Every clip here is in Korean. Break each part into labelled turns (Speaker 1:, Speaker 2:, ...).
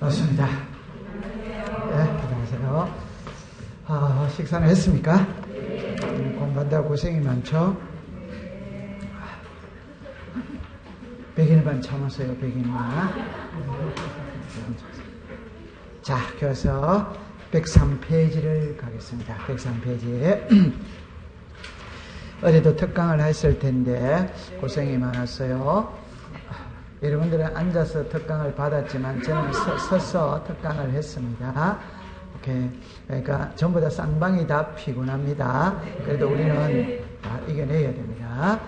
Speaker 1: 반갑습니다. 네, 안녕하세요. 식사는 했습니까? 공부한다고 고생이 많죠? 100일만 참았어요, 100일만. 자, 그래서 103페이지를 가겠습니다. 103페이지에. 어제도 특강을 했을 텐데 고생이 많았어요. 여러분들은 앉아서 특강을 받았지만 저는 서서 특강을 했습니다. 오케이. 그러니까 전부 다 쌍방이 다 피곤합니다. 그래도 우리는 다 이겨내야 됩니다.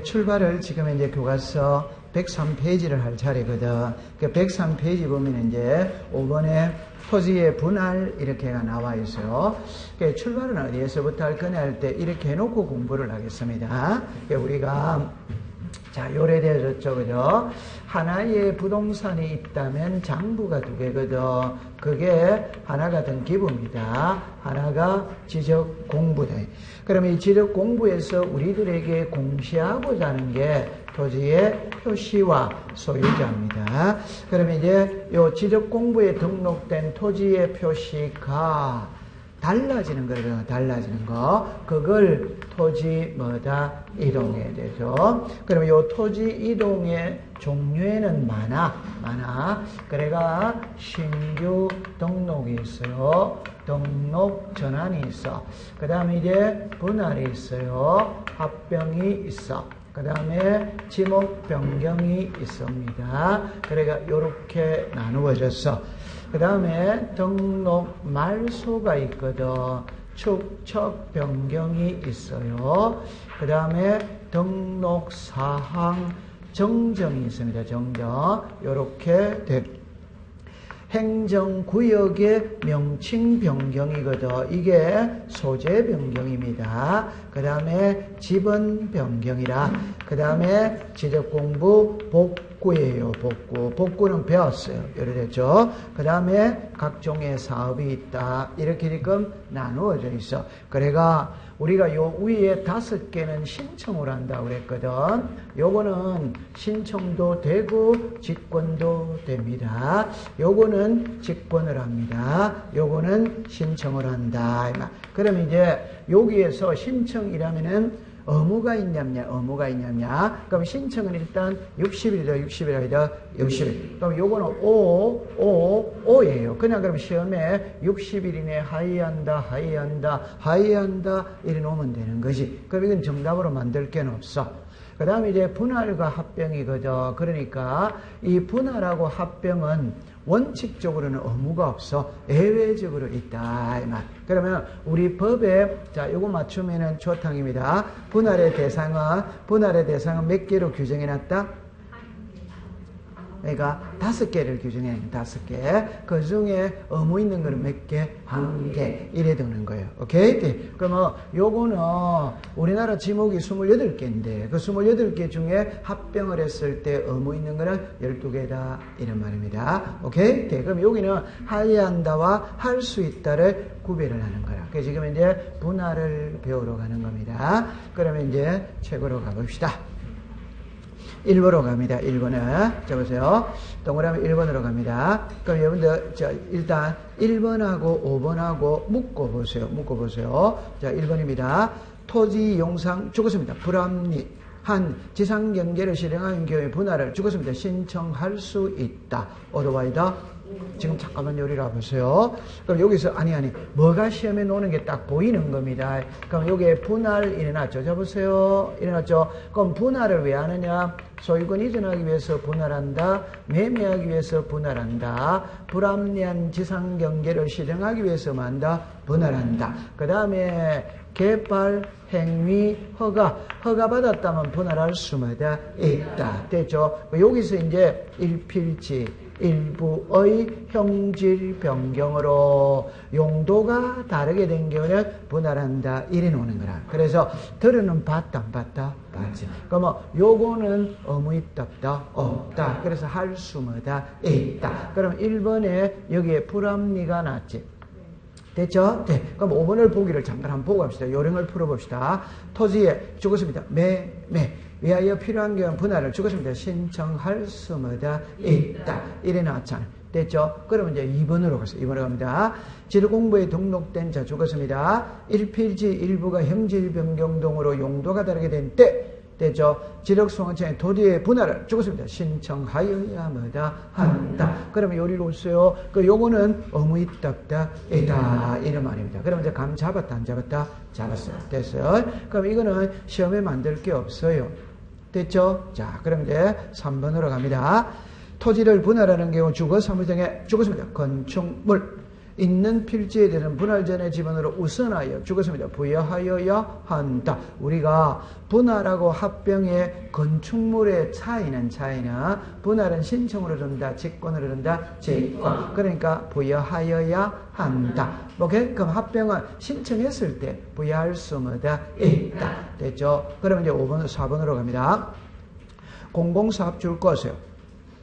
Speaker 1: 출발을 지금 이제 교과서 103페이지를 할 차례거든. 그 103페이지 보면 이제 5번에 토지의 분할 이렇게가 나와 있어요. 출발은 어디에서부터 할 거냐 할 때 이렇게 해놓고 공부를 하겠습니다. 우리가 자, 요래되어졌죠, 그죠? 하나의 부동산이 있다면 장부가 두 개거든. 그게 하나가 등기부입니다. 하나가 지적 공부다. 그러면 이 지적 공부에서 우리들에게 공시하고자 하는 게 토지의 표시와 소유자입니다. 그러면 이제 요 지적 공부에 등록된 토지의 표시가 달라지는 거거든요. 달라지는 거. 그걸 토지 뭐다 이동해야 되죠. 그러면 요 토지 이동의 종류에는 많아. 그래가 신규 등록이 있어요. 등록 전환이 있어. 그 다음에 이제 분할이 있어요. 합병이 있어. 그 다음에 지목 변경이 있습니다. 그래가 요렇게 나누어졌어. 그 다음에 등록 말소가 있거든. 축척 변경이 있어요. 그 다음에 등록 사항 정정이 있습니다. 정정. 요렇게 됩니다. 행정구역의 명칭 변경이거든. 이게 소재 변경입니다. 그 다음에 지번 변경이라. 그 다음에 지적공부 복구예요. 복구는 배웠어요. 이래됐죠. 그 다음에 각종의 사업이 있다. 이렇게 지금 나누어져 있어. 그래가 우리가 요 위에 5개는 신청을 한다고 그랬거든. 요거는 신청도 되고 직권도 됩니다. 요거는 직권을 합니다. 요거는 신청을 한다. 그러면 이제 여기에서 신청이라면은 의무가 있냐냐. 그럼 신청은 일단 60일이다. 60일. 그럼 요거는 5예요. 그냥 그럼 시험에 60일 이내 하이한다. 이래 놓으면 되는 거지. 그럼 이건 정답으로 만들 게 없어. 그 다음에 이제 분할과 합병이거든. 그러니까 이 분할하고 합병은 원칙적으로는 의무가 없어. 예외적으로 있다. 이 말. 그러면 우리 법에 자, 요거 맞추면은 초탕입니다. 분할의 대상은 몇 개로 규정해 놨다? 그러니까 5개를 규정해. 5개. 그 중에 의무 있는 거는 몇 개? 1개. 이래 되는 거예요. 오케이? 그러면 요거는 우리나라 지목이 28개인데 그 28개 중에 합병을 했을 때 의무 있는 거는 12개다. 이런 말입니다. 오케이? 그럼 여기는 하야 한다와 할 수 있다를 구별을 하는 거야. 그래서 지금 이제 분할을 배우러 가는 겁니다. 그러면 이제 책으로 가봅시다. 1번으로 갑니다. 1번에. 자, 보세요. 동그라미 1번으로 갑니다. 그럼 여러분들, 일단 1번하고 5번하고 묶어보세요. 자, 1번입니다. 토지 용상 죽었습니다. 불합리한 지상경제를 실행하는 경우에 분할을 죽었습니다. 신청할 수 있다. 어드바이다. 지금 잠깐만 요리라 보세요. 그럼 여기서 아니 뭐가 시험에 노는 게 딱 보이는 겁니다. 그럼 여기에 분할 일어났죠. 자 보세요. 일어났죠. 그럼 분할을 왜 하느냐? 소유권 이전하기 위해서 분할한다. 매매하기 위해서 분할한다. 불합리한 지상경제를 실행하기 위해서 만다. 분할한다. 그 다음에 개발, 행위, 허가 받았다면 분할할 수마다 있다. 됐죠? 여기서 이제 일필지 일부의 형질 변경으로 용도가 다르게 된 경우는 분할한다. 이래 놓는 거라. 그래서 들으는 봤다 안 봤다? 봤지. 그러면 요거는 의무 있다 없다. 그래서 할 수마다 있다. 그럼 1번에 여기에 불합리가 났지. 됐죠? 네. 그럼 5번을 보기를 잠깐 한번 보고 갑시다. 요령을 풀어봅시다. 토지에 죽었습니다. 위하여 필요한 경우 분할을 죽었습니다. 신청할 수마다 있다. 이래 나왔잖아요. 됐죠? 그러면 이제 2번으로 가세요. 2번으로 갑니다. 지력공부에 등록된 자 죽었습니다. 1필지 일부가 형질 변경 등으로 용도가 다르게 된 때, 됐죠? 지력소원청의 토지의 분할을 죽었습니다. 신청하여야 뭐다 한다. 그러면 요리를 올어요. 요거는 의무있다 있다 이런 말입니다. 그러면 이제 감 잡았다 안 잡았다? 잡았어요. 됐어요. 그럼 이거는 시험에 만들 게 없어요. 됐죠? 자, 그럼 이제 3번으로 갑니다. 토지를 분할하는 경우 주거 사무장에 죽었습니다. 건축물 있는 필지에 대한 분할 전의 지번으로 우선하여 죽었습니다. 부여하여야 한다. 우리가 분할하고 합병의 건축물의 차이는 분할은 신청으로 된다, 직권으로 된다, 직권. 그러니까 부여하여야 한다. 오케이? 그럼 합병은 신청했을 때 부여할 수 뭐다 있다. 됐죠? 그러면 이제 5번, 4번으로 갑니다. 공공사업 줄 것이요.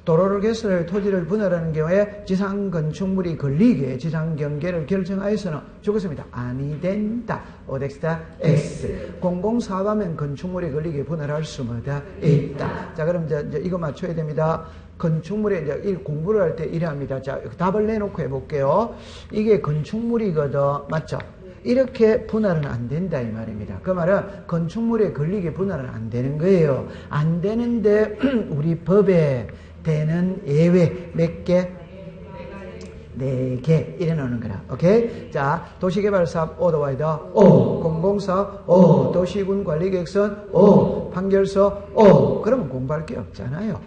Speaker 1: 도로를 개설해 토지를 분할하는 경우에 지상 건축물이 걸리게 지상 경계를 결정하여서는 죽었습니다. 아니 된다. 오덱스다 X. 공공사업하면 건축물이 걸리게 분할할 수 뭐다 있다. 자, 그럼 이제 이거 맞춰야 됩니다. 건축물에 이제 공부를 할 때 이래 합니다. 자, 답을 내놓고 해볼게요. 이게 건축물이거든. 맞죠? 이렇게 분할은 안 된다 이 말입니다. 그 말은 건축물에 걸리게 분할은 안 되는 거예요. 안 되는데 우리 법에 되는 예외 몇 개? 4개 이래 놓는 거라. 오케이? 자, 도시개발사업 오더와이더 O, 공공사업 O, 도시군 관리계획선 O, 판결서 O. 그러면 공부할 게 없잖아요.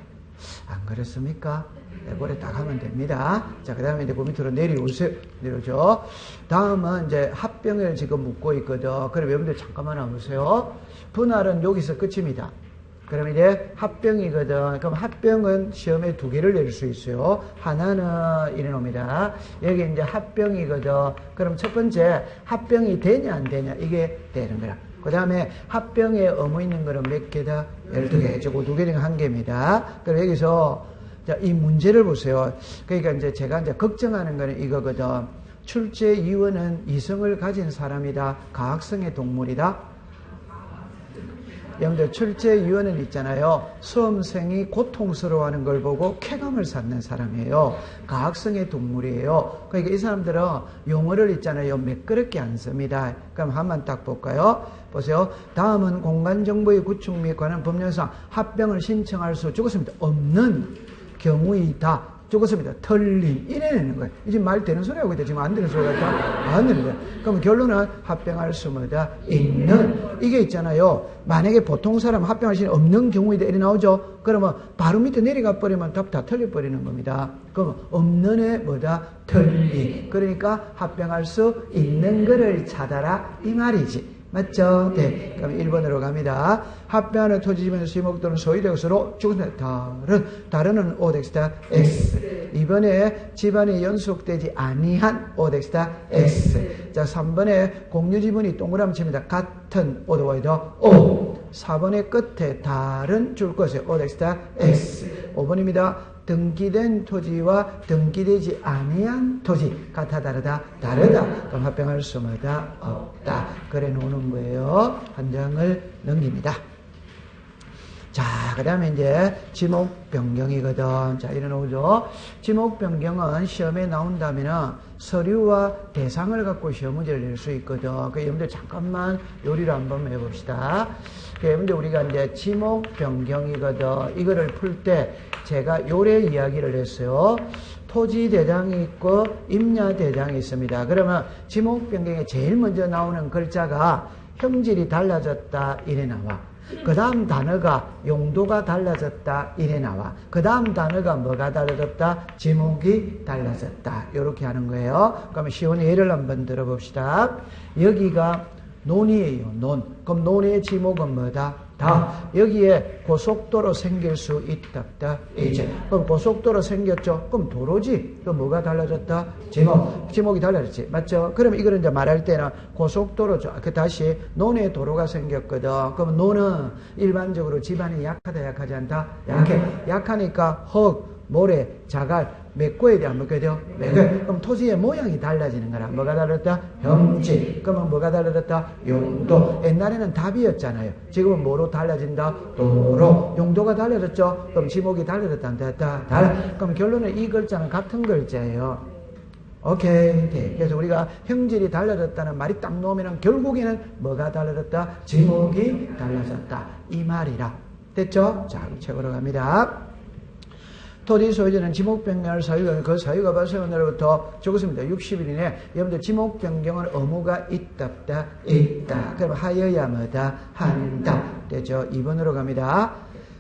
Speaker 1: 안 그렇습니까? 내버려 딱 하면 됩니다. 자, 그 다음에 이제 그 밑으로 내려오세요. 내려오죠. 다음은 이제 합병을 지금 묻고 있거든. 그럼 여러분들 잠깐만 와보세요. 분할은 여기서 끝입니다. 그럼 이제 합병이거든. 그럼 합병은 시험에 2개를 낼 수 있어요. 하나는 이래 놉니다. 여기 이제 합병이거든. 그럼 첫 번째, 합병이 되냐 안 되냐 이게 되는 거라. 그 다음에 합병에 의무 있는 거는 몇 개다? 12개. 저거 2개 중에 1개입니다. 그럼 여기서 자, 이 문제를 보세요. 그러니까 이제 제가 이제 걱정하는 거는 이거거든. 출제위원은 이성을 가진 사람이다. 가학성의 동물이다. 여러분들 출제위원은 있잖아요. 수험생이 고통스러워하는 걸 보고 쾌감을 갖는 사람이에요. 가학성의 동물이에요. 그러니까 이 사람들은 용어를 있잖아요. 매끄럽게 안 씁니다. 그럼 한번 딱 볼까요? 보세요. 다음은 공간정보의 구축 및 관한 법령상 합병을 신청할 수 죽었습니다. 없는 경우이다. 죽었습니다. 털림. 이래내는 거예요. 이제 말 되는 소리 하고 있다. 지금 안 되는 소리 같다. 안 되는 거예요. 그럼 결론은 합병할 수 뭐다? 있는. 이게 있잖아요. 만약에 보통 사람 합병할 수 없는 경우이다. 이래 나오죠. 그러면 바로 밑에 내려가 버리면 답 다 틀려버리는 겁니다. 그럼 없는에 뭐다? 털림. 그러니까 합병할 수 있는 거를 찾아라. 이 말이지. 맞죠? 네. 그럼 1번으로 갑니다. 합병하는 토지지면에서 시목 또는 소유된 것으로 죽었습니다. 다른은 오덱스다 X. 2번에 집안이 연속되지 아니한 오덱스다 X. 자, 3번에 공유지분이 동그라미 칩니다. 같은 오더와이더 O. 4번의 끝에 다른 줄 것이에요. 오덱스다 X. 5번입니다. 등기된 토지와 등기되지 아니한 토지 같아 다르다 그럼 합병할 수마다 없다 그래 놓는 거예요. 한 장을 넘깁니다. 자, 그 다음에 이제 지목 변경이거든. 자, 이래 놓죠. 지목 변경은 시험에 나온다면은 서류와 대상을 갖고 시험 문제를 낼 수 있거든. 그 여러분들 잠깐만 요리를 한번 해봅시다. 여러분들 우리가 이제 지목 변경이거든. 이거를 풀 때 제가 요래 이야기를 했어요. 토지 대장이 있고 임야 대장이 있습니다. 그러면 지목 변경에 제일 먼저 나오는 글자가 형질이 달라졌다 이래 나와. 그 다음 단어가 용도가 달라졌다 이래 나와. 그 다음 단어가 뭐가 달라졌다? 지목이 달라졌다. 이렇게 하는 거예요. 그러면 쉬운 예를 한번 들어봅시다. 여기가 논이에요. 논. 그럼 논의 지목은 뭐다? 다. 여기에 고속도로 생길 수 있다. 이제. 그럼 고속도로 생겼죠? 그럼 도로지. 그럼 뭐가 달라졌다? 지목이 달라졌지. 맞죠? 그럼 이거는 이제 말할 때는 고속도로죠. 다시 논에 도로가 생겼거든. 그럼 논은 일반적으로 집안이 약하다, 약하지 않다? 약해. 약하니까 흙, 모래, 자갈, 메꿔야 돼, 안 메꿔야 돼요? 그럼 토지의 모양이 달라지는 거라. 뭐가 달라졌다? 형질. 그러면 뭐가 달라졌다? 용도. 옛날에는 답이었잖아요. 지금은 뭐로 달라진다? 도로. 용도가 달라졌죠? 그럼 지목이 달라졌다, 안 달라졌다? 그럼 결론은 이 글자는 같은 글자예요. 오케이. 네. 그래서 우리가 형질이 달라졌다는 말이 딱 나오면 결국에는 뭐가 달라졌다? 지목이 달라졌다. 이 말이라. 됐죠? 자, 책으로 갑니다. 토지 소유자는 지목 변경할 사유가 그 사유가 발생한 날부터 적었습니다. 60일 이내 여러분들 지목 변경은 의무가 있다 없다? 있다. 그럼 하여야 뭐다? 한다. 됐죠? 2번으로 갑니다.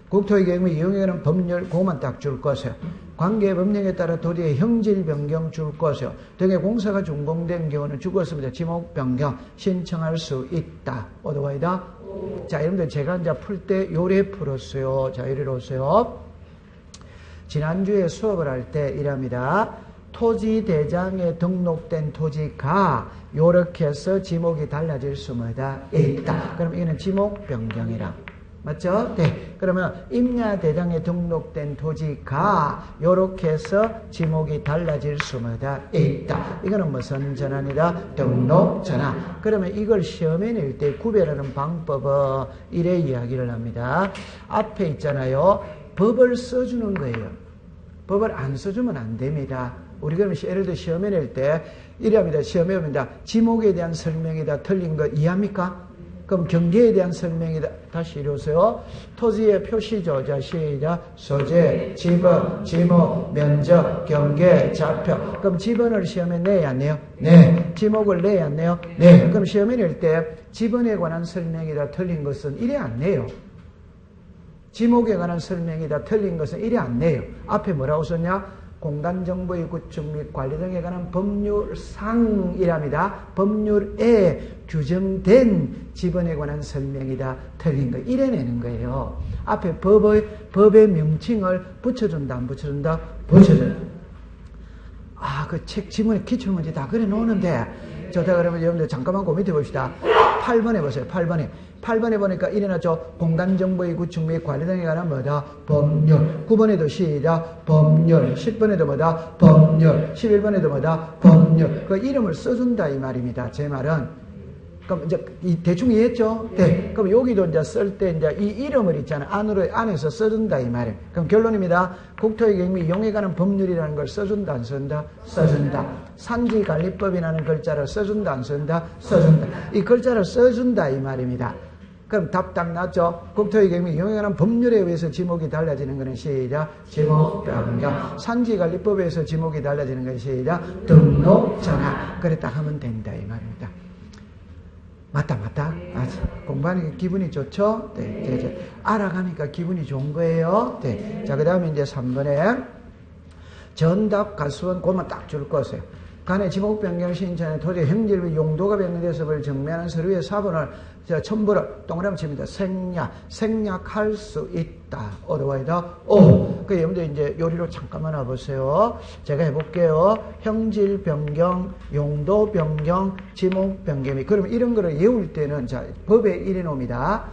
Speaker 1: 국토의 경우 이용에는 법률 그것만 딱 줄 것이요. 관계 법령에 따라 토지의 형질 변경 줄 것이요. 등의 공사가 준공된 경우는 죽었습니다. 지목 변경 신청할 수 있다. 어디와이다? 자, 여러분들 제가 이제 풀 때 요래 풀었어요. 자, 이리 오세요. 지난주에 수업을 할 때 이랍니다. 토지 대장에 등록된 토지가 요렇게 해서 지목이 달라질 수마다 있다. 그럼 이거는 지목 변경이라. 맞죠? 네. 그러면 임야 대장에 등록된 토지가 요렇게 해서 지목이 달라질 수마다 있다. 이거는 무슨 전환이다? 등록 전환. 그러면 이걸 시험에 낼 때 구별하는 방법은 이래 이야기를 합니다. 앞에 있잖아요. 법을 써주는 거예요. 법을 안 써주면 안 됩니다. 우리 그러면 예를 들어 시험에 낼 때 이래합니다. 시험에 옵니다. 지목에 대한 설명이다. 틀린 거 이해합니까? 그럼 경계에 대한 설명이다. 다시 이러세요. 토지의 표시죠. 자, 시작. 소재, 지번, 지목, 면적, 경계, 좌표. 그럼 지번을 시험에 내야 안 내요? 네. 지목을 내야 안 내요? 네. 그럼 시험에 낼 때 지번에 관한 설명이다. 틀린 것은 이래 안 내요. 지목에 관한 설명이다. 틀린 것은 이래 안 내요. 앞에 뭐라고 썼냐? 공단정보의 구축 및 관리 등에 관한 법률상이랍니다. 법률에 규정된 지번에 관한 설명이다. 틀린 거. 이래 내는 거예요. 앞에 법의 명칭을 붙여준다. 안 붙여준다? 붙여준다. 아, 그 책 지문에 기출문제 다 그래 놓는데. 저다 그러면 여러분들 잠깐만 고민해 봅시다. 8번에 보세요. 8번에 보니까 이래 놨죠. 공간정보의 구축 및 관리 등에 관한 뭐다? 법률. 9번에도 시작. 법률. 10번에도 뭐다? 법률. 11번에도 뭐다? 법률. 그 이름을 써준다 이 말입니다. 제 말은. 그럼 이제 대충 이해했죠? 네. 그럼 여기도 이제 쓸 때 이제 이 이름을 있잖아요. 안에서 써준다 이 말이에요. 그럼 결론입니다. 국토의 경우 이용에 관한 법률이라는 걸 써준다 안 쓴다? 써준다. 산지관리법이라는 글자를 써준다 안 쓴다? 써준다. 이 글자를 써준다 이 말입니다. 그럼 답 딱 났죠? 국토의 경우 이용에 관한 법률에 의해서 지목이 달라지는 것은 시작. 지목 변경. 산지관리법에 의해서 지목이 달라지는 것은 시작. 등록 전환. 그래 딱 하면 된다 이 말입니다. 맞다. 공부하니까 기분이 좋죠? 네. 알아가니까 기분이 좋은 거예요. 네. 자, 그 다음에 이제 3번에 전답 가수원 그것만 딱 줄 것이에요. 간의 지목 변경 신청에 토지 형질 및 용도가 변경돼서를 정리하는 서류의 사본을 첨부를 동그라미 칩니다. 생략할 수 있다. 어려워이다. 그 여러분들 이제 요리로 잠깐만 와보세요. 제가 해볼게요. 형질 변경, 용도 변경, 지목 변경. 그러면 이런 거를 외울 때는 자 법에 이래 놓습니다.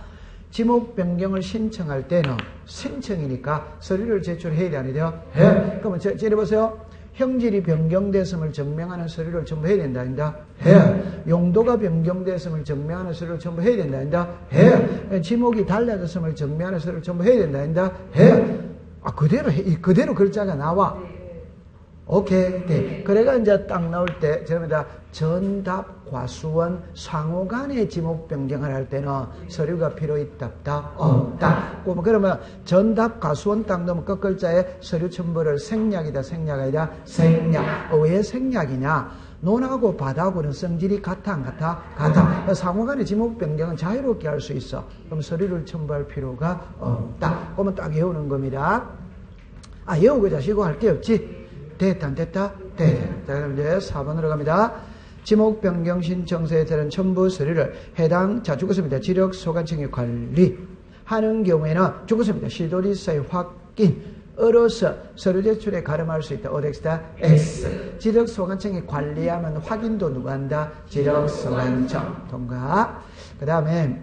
Speaker 1: 지목 변경을 신청할 때는 신청이니까 서류를 제출해야 돼, 안 돼요? 네. 그러면 째려보세요. 형질이 변경됐음을 증명하는 서류를 전부 해야 된다, 아니다? 해야. 용도가 변경됐음을 증명하는 서류를 전부 해야 된다, 아니다? 해야. 지목이 달라졌음을 증명하는 서류를 전부 해야 된다, 아니다? 해야. 아, 그대로 글자가 나와. 오케이. 네. 그래가 이제 딱 나올 때, 저입니다. 전답, 과수원, 상호 간의 지목 변경을 할 때는 서류가 필요 있다, 없다? 없다. 그러면 전답, 과수원 딱 넣으면 끝 글자에 서류 첨부를 생략이다, 생략이다? 생략. 왜 생략이냐? 논하고 바다하고는 성질이 같아, 안 같아? 같아. 상호 간의 지목 변경은 자유롭게 할 수 있어. 그럼 서류를 첨부할 필요가 없다. 그러면 딱 외우는 겁니다. 아, 외우고 자시고 할 게 없지? 됐다, 안 됐다? 네. 자, 그럼 이제 4번으로 갑니다. 지목 변경 신청서에 따른 첨부 서류를 해당, 자, 죽었습니다. 지력 소관청이 관리하는 경우에는 죽었습니다. 시도지사의 확인, 으로서 서류 제출에 가름할 수 있다. 어디다? X. 지력 소관청이 관리하면 확인도 누가 한다? 지력 소관청. 통과. 그 다음에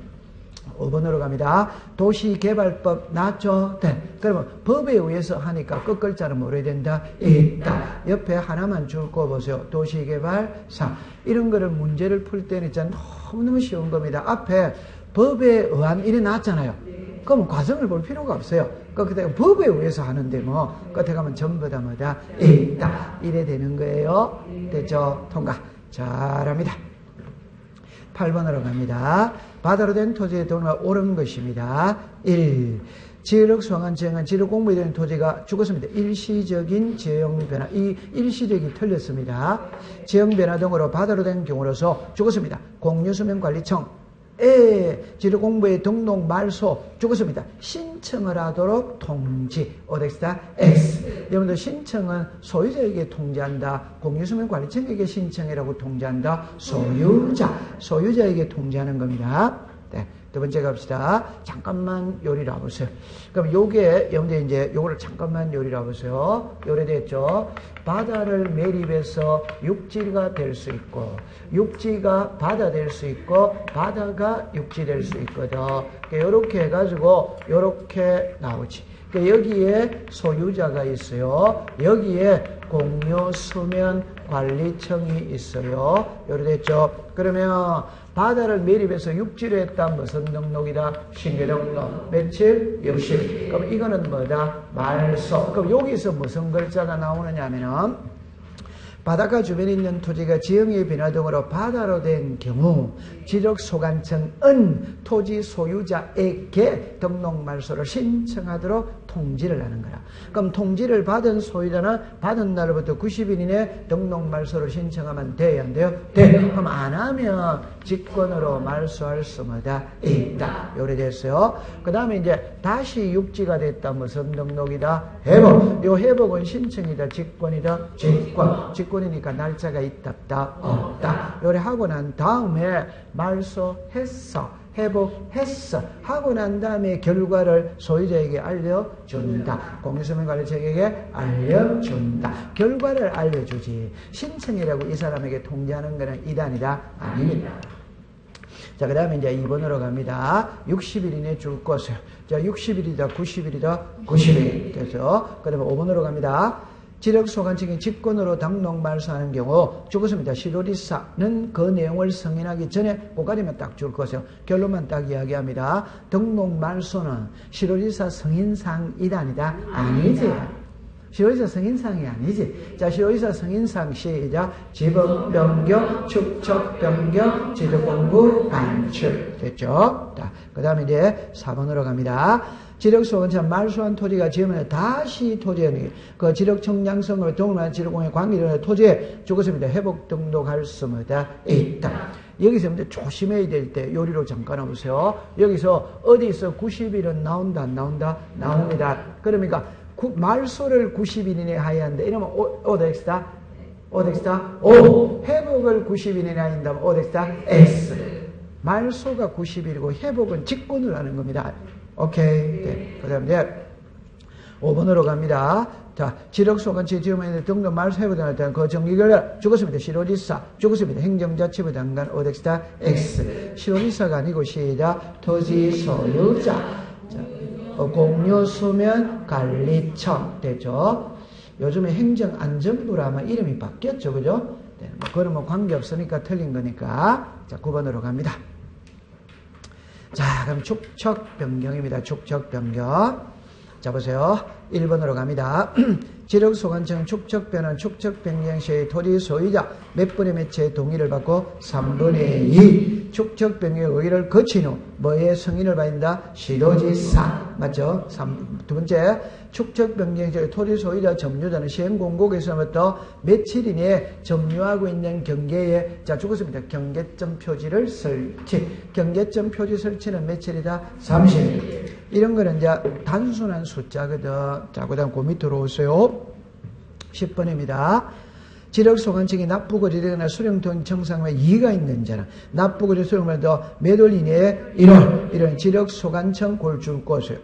Speaker 1: 5번으로 갑니다. 도시개발법 나죠? 네. 그러면 법에 의해서 하니까 끝글자는 뭐래야 된다? 있다. 옆에 하나만 줄 거 보세요. 도시개발사. 이런 거를 문제를 풀 때는 진짜 너무너무 쉬운 겁니다. 앞에 법에 의한 일이 나왔잖아요. 그럼 과정을 볼 필요가 없어요. 그때 법에 의해서 하는데 뭐 끝에 가면 전부 다 뭐다? 있다. 이래 되는 거예요. 됐죠? 통과. 잘합니다. 8번으로 갑니다. 바다로 된 토지의 동료가 옳은 것입니다. 1. 지역 소환 지형은 지역 공부에 되는 토지가 죽었습니다. 일시적인 지형 변화. 이 일시적이 틀렸습니다. 지형 변화 등으로 바다로 된 경우로서 죽었습니다. 공유수면관리청 지역 공부의 등록 말소 죽었습니다. 신청을 하도록 통지. 오덱스다 X. 여러분들 신청은 소유자에게 통지한다. 공유수면관리청에게 신청이라고 통지한다. 소유자에게 통지하는 겁니다. 네. 두 번째 갑시다. 잠깐만 요리를 해보세요. 그럼 요게, 여러분들 이제 요거를 잠깐만 요리를 해보세요. 요래됐죠? 바다를 매립해서 육지가 될 수 있고, 육지가 바다 될 수 있고, 바다가 육지 될 수 있거든. 요렇게 해가지고, 요렇게 나오지. 여기에 소유자가 있어요. 여기에 공유수면관리청이 있어요. 요래됐죠? 그러면, 바다를 매립해서 육지로 했다. 무슨 등록이다? 신규등록. 며칠? 60. 그럼 이거는 뭐다? 말소. 그럼 여기서 무슨 글자가 나오느냐 하면은, 바닷가 주변에 있는 토지가 지형의 변화 등으로 바다로 된 경우 지적소관청은 토지 소유자에게 등록 말소를 신청하도록 통지를 하는 거야. 그럼 통지를 받은 소유자는 받은 날부터 90일 이내 등록 말소를 신청하면 돼요? 안 돼요? 돼. 그럼 안 하면 직권으로 말소할 수마다 있다. 요래됐어요. 그 다음에 이제 다시 육지가 됐다. 무슨 등록이다? 회복. 요 회복은 신청이다. 직권이다. 직권이니까 날짜가 있다 없다. 요래 하고 난 다음에 말소했어. 회복했어. 하고 난 다음에 결과를 소유자에게 알려준다. 공유수면관리청에게 알려준다. 결과를 알려주지. 신청이라고 이 사람에게 통지하는 것은 이단이다? 아닙니다. 자, 그 다음에 이제 2번으로 갑니다. 60일 이내 줄 것을. 자, 60일이다, 90일이다, 90일. 됐죠? 그 다음에 5번으로 갑니다. 지력소관청이 직권으로 등록 말소하는 경우 죽었습니다. 시도리사는 그 내용을 승인하기 전에 고가리면 딱 줄 것이요. 결론만 딱 이야기합니다. 등록 말소는 시도리사 승인사항이다 아니다? 아니지. 시도리사 승인사항이 아니지. 자, 시도리사 승인사항 시작. 지번 변경, 축척 변경, 지적공부 반출. 됐죠? 자, 그 다음에 이제 4번으로 갑니다. 지력소관청 말소한 토지가 지으면 다시 토지에 그 지력청량성을 동일한 지력공의 관계되는 토지에 죽었습니다. 회복 등록할 수마다 있다. 여기서 이제 조심해야 될 때 요리로 잠깐 와보세요. 여기서 어디서 90일은 나온다 안 나온다? 나옵니다. 그러니까 말소를 90일 이내에 해야 한다. 이러면 오덱스다? O. 회복을 90일 이내에 한다면 오덱스다? X. 말소가 90일이고 회복은 직권을 하는 겁니다. 오케이. 네. 그 다음에 이제 5번으로 갑니다. 자, 지력소관청 지음에 등록 말소 회복을 할 그 정기결과 죽었습니다. 시로리사 죽었습니다. 행정자치부 장관 오덱스타 X. 시로리사가 아니고 시작. 토지 소유자. 자, 공유수면관리청 되죠. 요즘에 행정안전부로 아마 이름이 바뀌었죠. 그죠? 네. 그건 뭐 관계없으니까 틀린 거니까. 자, 9번으로 갑니다. 자, 그럼 축척 변경입니다. 축척 변경. 자, 보세요. 1번으로 갑니다. 지력소관청 축척 변환, 축척 변경 시의 토지 소유자 몇 분의 몇의 동의를 받고 3분의 2 축척 변경의 의의를 거친 후 뭐의 승인을 받는다? 시도지사. 맞죠? 두 번째, 축척 변경 시의 토지 소유자 점유자는 시행공고에서부터 며칠 이내에 점유하고 있는 경계에 자 죽었습니다. 경계점 표지를 설치. 경계점 표지 설치는 며칠이다? 30일. 이런 거는 이제 단순한 숫자거든. 자, 그 다음 그 밑으로 오세요. 10번입니다. 지력소관청이 납부거리 되거나 수령통 청산과 이의가 있는 자는 납부거리 수령을 더 몇 월 이내에 1월 이런 지력소관청 골줄 것을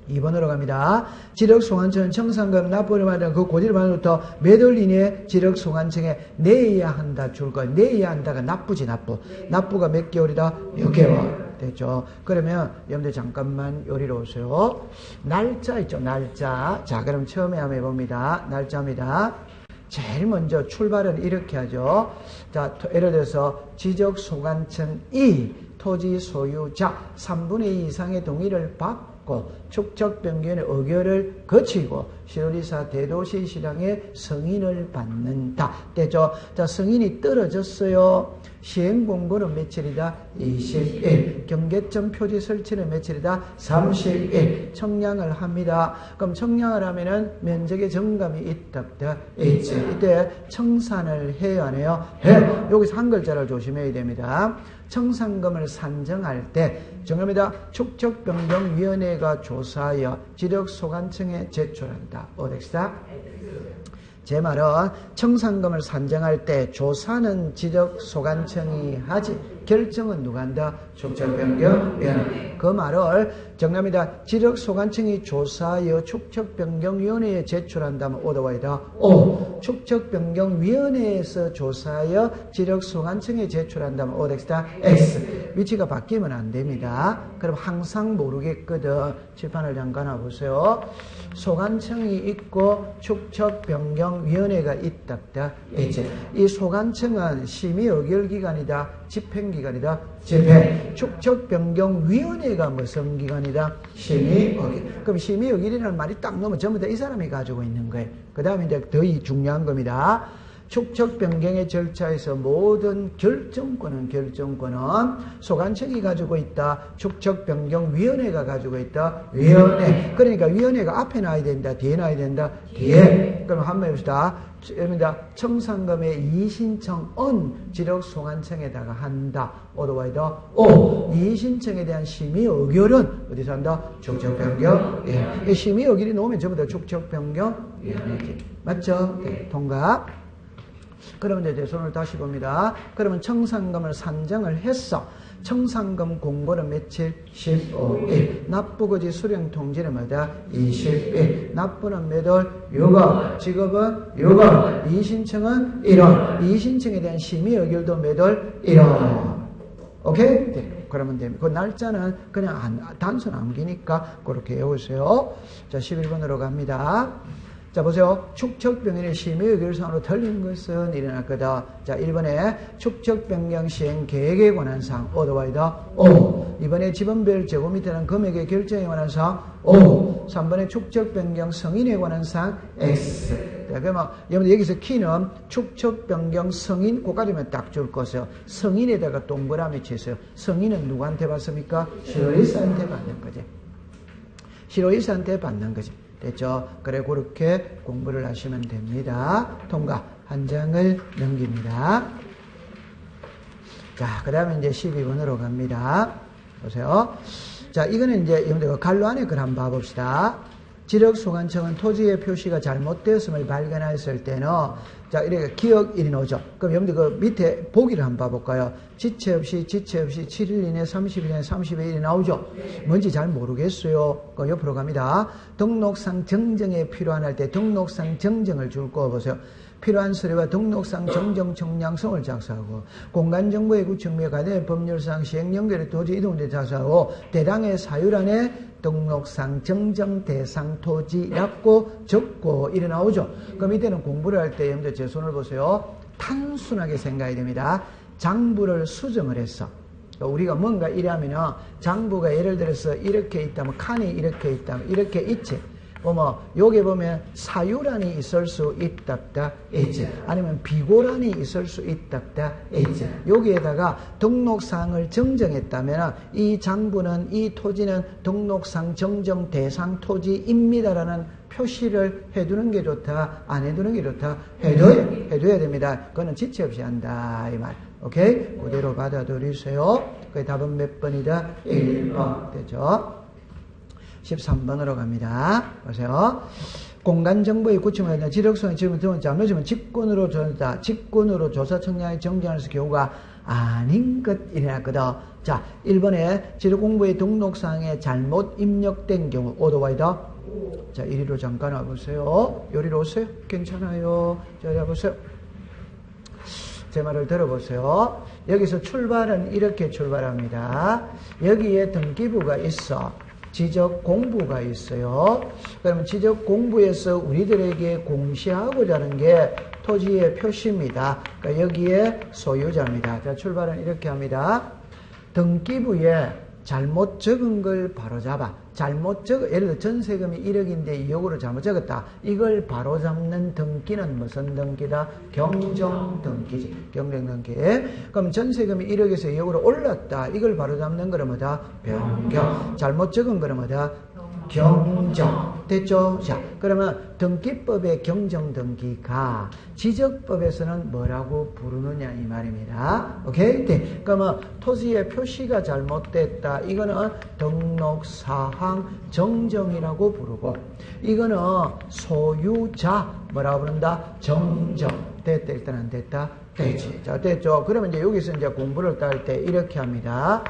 Speaker 1: 2번으로 갑니다. 지력소관청은 청산금 납부를 받은 그 고지를 받은부터 몇 월 이내에 지력소관청에 내야 한다 줄 거야. 내야 한다가 납부지 납부. 납부가 몇 개월이다? 6개월. 됐죠? 그러면 여러분들 잠깐만 요리로 오세요. 날짜 있죠? 날짜. 자, 그럼 처음에 한번 해봅니다. 날짜입니다. 제일 먼저 출발은 이렇게 하죠. 자, 예를 들어서 지적 소관청 이 토지 소유자 3분의 2 이상의 동의를 받고 축척변경의 의결을 거치고 시도지사 대도시시장의 승인을 받는다. 됐죠? 자, 승인이 떨어졌어요. 시행공고는 며칠이다? 20일. 경계점 표지 설치는 며칠이다? 30일. 청량을 합니다. 그럼 청량을 하면은 면적의 정감이 있다. 있지. 이때 청산을 해요, 안 해요? 해. 여기서 한 글자를 조심해야 됩니다. 청산금을 산정할 때 정합니다. 축척변경위원회가 조사하여 지력소관청에 제출한다. 어디다? 제 말은 청산금을 산정할 때 조사는 지적소관청이 하지 결정은 누가 한다? 축척변경위원회. 그 말을 정답입니다. 지적소관청이 조사하여 축척변경위원회에 제출한다면 오더와이다. 오. 축척변경위원회에서 조사하여 지적소관청에 제출한다면 오덱스다. X. 위치가 바뀌면 안 됩니다. 그럼 항상 모르겠거든. 칠판을 잠깐 와보세요. 소관청이 있고 축척변경위원회가 있다. 이제 이 소관청은 심의의결기관이다. 집행기관이다. 집행. 축척변경위원회가 무슨 기관이다? 심의의결. 그럼 심의의결이라는 말이 딱 넘어 전부 다 이 사람이 가지고 있는 거예요. 그 다음에 이제 더 중요한 겁니다. 축척변경의 절차에서 모든 결정권은 소관청이 가지고 있다. 축척변경위원회가 가지고 있다. 위원회. 그러니까 위원회가 앞에 놔야 된다. 뒤에 놔야 된다. 뒤에. 그럼 한번 해봅시다. 청산금의 이의신청은 지력소관청에다가 한다. 오더와이더 오. 이의신청에 대한 심의의결은 어디서 한다? 축척변경. 예. 심의의결이 나오면 전부 다 축척변경. 예. 맞죠? 네. 통과. 그러면 이제 손을 다시 봅니다. 그러면 청산금을 산정을 했어. 청산금 공고는 며칠? 15일. 납부거지 수령통지는 뭐다? 20일. 납부는 몇 월? 6월. 직업은 6월. 이의신청은 1월. 이의신청에 대한 심의의결도 몇 월? 1월. 오케이? 네. 그러면 됩니다. 그 날짜는 그냥 단순 암기니까 그렇게 외우세요. 자, 11번으로 갑니다. 자, 보세요. 축척변경의 심의의결사항으로 틀린 것은 일어났거든. 자, 1번에 축척변경 시행 계획에 관한 사항, 오더와이더 O. 2번에 지번별 제곱미터에 대한 금액의 결정에 관한 사항, O. 3번에 축척변경 승인에 관한 사항, X. 자, 그러면 여기서 키는 축척변경 승인, 그까지만 딱 줄 것이요. 승인에다가 동그라미 치세요. 승인은 누구한테 받습니까? 시도지사한테 받는 거지. 시도지사한테 받는 거지. 됐죠? 그래, 그렇게 공부를 하시면 됩니다. 통과. 한 장을 넘깁니다. 자, 그 다음에 이제 12번으로 갑니다. 보세요. 자, 이거는 이제 여러분들 갈로 안에 걸 한번 봐봅시다. 지력소관청은 토지의 표시가 잘못되었음을 발견했을 때는, 자, 이렇게 기억일이 나오죠. 그럼 여러분들 그 밑에 보기를 한번 봐볼까요? 지체 없이 7일 이내, 30일 이내, 30일이 나오죠. 뭔지 잘 모르겠어요. 그 옆으로 갑니다. 등록상 정정에 필요한 할 때 등록상 정정을 줄 거 보세요. 필요한 서류와 등록상 정정 청량성을 작성하고 공간정보의 구축 및 가대 법률상 시행연결의 토지 이동대 작성하고 대당의 사유란에 등록상 정정 대상 토지라고 적고 이래 나오죠. 그럼 이때는 공부를 할 때 여러분들 제 손을 보세요. 단순하게 생각해야 됩니다. 장부를 수정을 했어. 우리가 뭔가 이러면은 장부가 예를 들어서 이렇게 있다면 칸이 이렇게 있다면 이렇게 있지. 여기 보면 사유란이 있을 수 있다, 있지. 아니면 비고란이 있을 수 있다, 있지. 여기에다가 등록사항을 정정했다면 이 장부는, 이 토지는 등록상 정정 대상 토지입니다라는 표시를 해두는 게 좋다, 안 해두는 게 좋다? 해둬야 됩니다. 그거는 지체 없이 한다, 이 말. 오케이? 그대로 받아들이세요. 그 답은 몇 번이다? 1번. 되죠? 13번으로 갑니다. 보세요. 공간정보의 구축에 대한 지력성의 지금은 등은 잘못이면 직권으로 조사, 직권으로 조사 청량의 정정에서 경우가 아닌 것 일어났거든. 자, 1번에 지력공부의 등록사항에 잘못 입력된 경우, 오더와이더. 자, 이리로 잠깐 와보세요. 요리로 오세요. 괜찮아요. 자, 와보세요. 제 말을 들어보세요. 여기서 출발은 이렇게 출발합니다. 여기에 등기부가 있어. 지적 공부가 있어요. 그러면 지적 공부에서 우리들에게 공시하고자 하는 게 토지의 표시입니다. 그러니까 여기에 소유자입니다. 자, 출발은 이렇게 합니다. 등기부에 잘못 적은 걸 바로잡아. 예를 들어 전세금이 1억인데 2억으로 잘못 적었다. 이걸 바로잡는 등기는 무슨 등기다? 경정등기지. 경정등기. 그럼 전세금이 1억에서 2억으로 올랐다. 이걸 바로잡는 거는 뭐다? 변경. 잘못 적은 거는 뭐다? 경정. 됐죠? 자, 그러면 등기법의 경정등기가 지적법에서는 뭐라고 부르느냐 이 말입니다. 오케이? 네. 그러면 토지의 표시가 잘못됐다. 이거는 등록사항 정정이라고 부르고, 이거는 소유자 뭐라고 부른다? 정정. 됐다. 일단 안 됐다? 되지. 자, 됐죠? 그러면 이제 여기서 이제 공부를 딸 때 이렇게 합니다.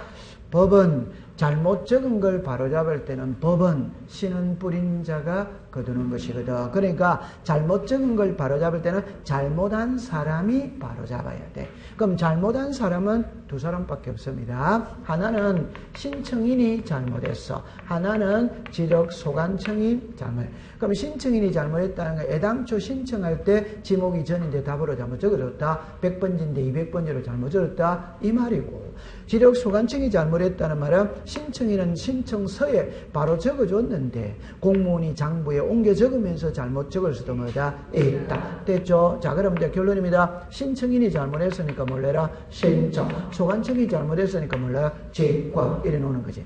Speaker 1: 법은 잘못 적은 걸 바로잡을 때는 법은 씨는 뿌린 자가 거두는 것이거든. 그러니까 잘못 적은 걸 바로잡을 때는 잘못한 사람이 바로잡아야 돼. 그럼 잘못한 사람은 두 사람밖에 없습니다. 하나는 신청인이 잘못했어. 하나는 지적소관청이 잘못했어. 그럼 신청인이 잘못했다는 건 애당초 신청할 때 지목이 전인데 답으로 잘못 적어줬다. 100번지인데 200번지로 잘못 적었다. 이 말이고, 지적소관청이 잘못했다는 말은 신청인은 신청서에 바로 적어줬는데 공무원이 장부에 옮겨 적으면서 잘못 적을 수도 뭐다? 있다. 됐죠? 자, 그럼 이제 결론입니다. 신청인이 잘못했으니까 몰래라? 신청. 소관청이 잘못했으니까 몰래라? 직권. 이래 놓는 거지.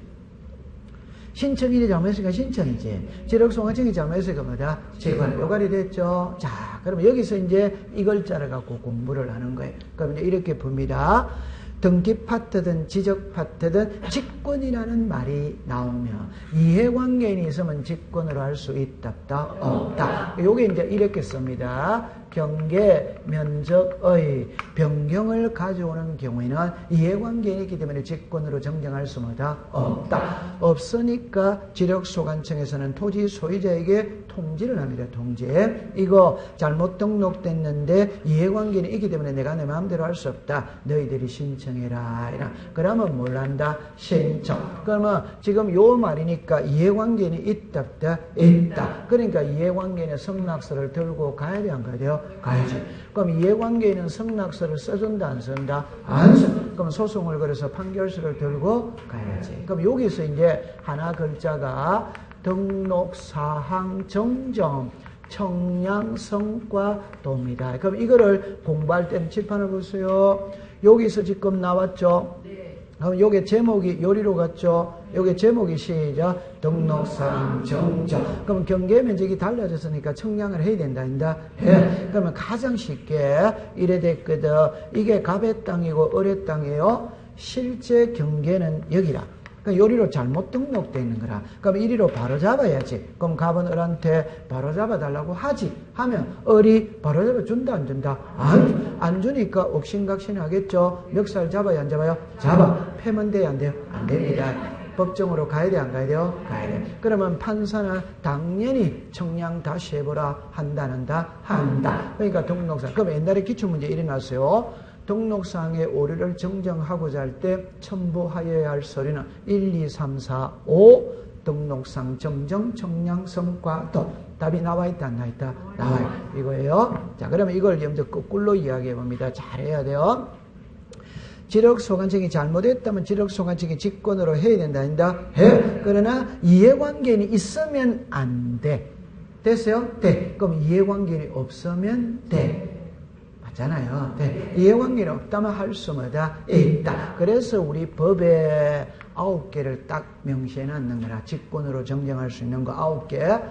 Speaker 1: 신청인이 잘못했으니까 신청이지. 지적소관청이 잘못했으니까 뭐다? 직권. 요가리 됐죠? 자, 그러면 여기서 이제 이걸 짜러갖고 공부를 하는 거예요. 그럼 이제 이렇게 봅니다. 등기 파트든 지적 파트든 직권이라는 말이 나오면 이해관계인이 있으면 직권으로 할 수 있다, 없다. 요게 이제 이렇게 씁니다. 경계, 면적의 변경을 가져오는 경우에는 이해관계인이 있기 때문에 직권으로 정정할 수 없다. 없으니까 지적소관청에서는 토지 소유자에게 통지를 합니다. 통지. 이거 잘못 등록됐는데 이해관계인이 있기 때문에 내가 내 마음대로 할 수 없다. 너희들이 신청해라. 그러면 뭘 한다? 신청. 그러면 지금 요 말이니까 이해관계인이 있다, 없다? 있다. 그러니까 이해관계인의 성락서를 들고 가야 돼, 안 가야 돼요? 가야지. 그럼 이해관계인은 성락서를 써준다, 안 쓴다? 안 써. 그럼 소송을 걸어서 판결서를 들고 가야지. 그럼 여기서 이제 하나 글자가 등록사항 정정 청량성과도입니다. 그럼 이거를 공부할 때는 칠판을 보세요. 여기서 지금 나왔죠? 그럼 요게 제목이 요리로 갔죠? 요게 제목이 시작. 등록사항 정정. 그럼 경계 면적이 달라졌으니까 청량을 해야 된다. 해. 그러면 가장 쉽게 이래 됐거든. 이게 갑의 땅이고 을의 땅이에요. 실제 경계는 여기라. 그러니까 요리로 잘못 등록되어 있는 거라. 그럼 이리로 바로 잡아야지. 그럼 갑은 을한테 바로 잡아달라고 하지. 하면 을이 바로 잡아준다, 안 준다? 안 주니까 옥신각신하겠죠. 멱살 잡아야 안 잡아요? 잡아. 패면 돼야 안 돼요? 안 됩니다. 법정으로 가야 돼, 안 가야 돼요? 가야 돼. 그러면 판사는 당연히 청량 다시 해보라. 한다. 그러니까 등록상. 그럼 옛날에 기출문제 일어났어요. 등록사항의 오류를 정정하고자 할 때 첨부하여야 할 서류는 1, 2, 3, 4, 5 등록상 정정 청량 성과도. 답이 나와 있다, 안 나와 있다? 나와요. 이거예요. 자, 그러면 이걸 먼저 거꾸로 이야기해 봅니다. 잘해야 돼요. 지적소관청이 잘못했다면 지적소관청이 직권으로 해야 된다, 해. 그러나 이해관계인이 있으면 안 돼. 됐어요? 돼. 그럼 이해관계인이 없으면 돼. 맞잖아요. 네. 이해관계는 없다면 할 수 있다. 그래서 우리 법에 9개를 딱 명시해 놨는 거라. 직권으로 정정할 수 있는 거 9개.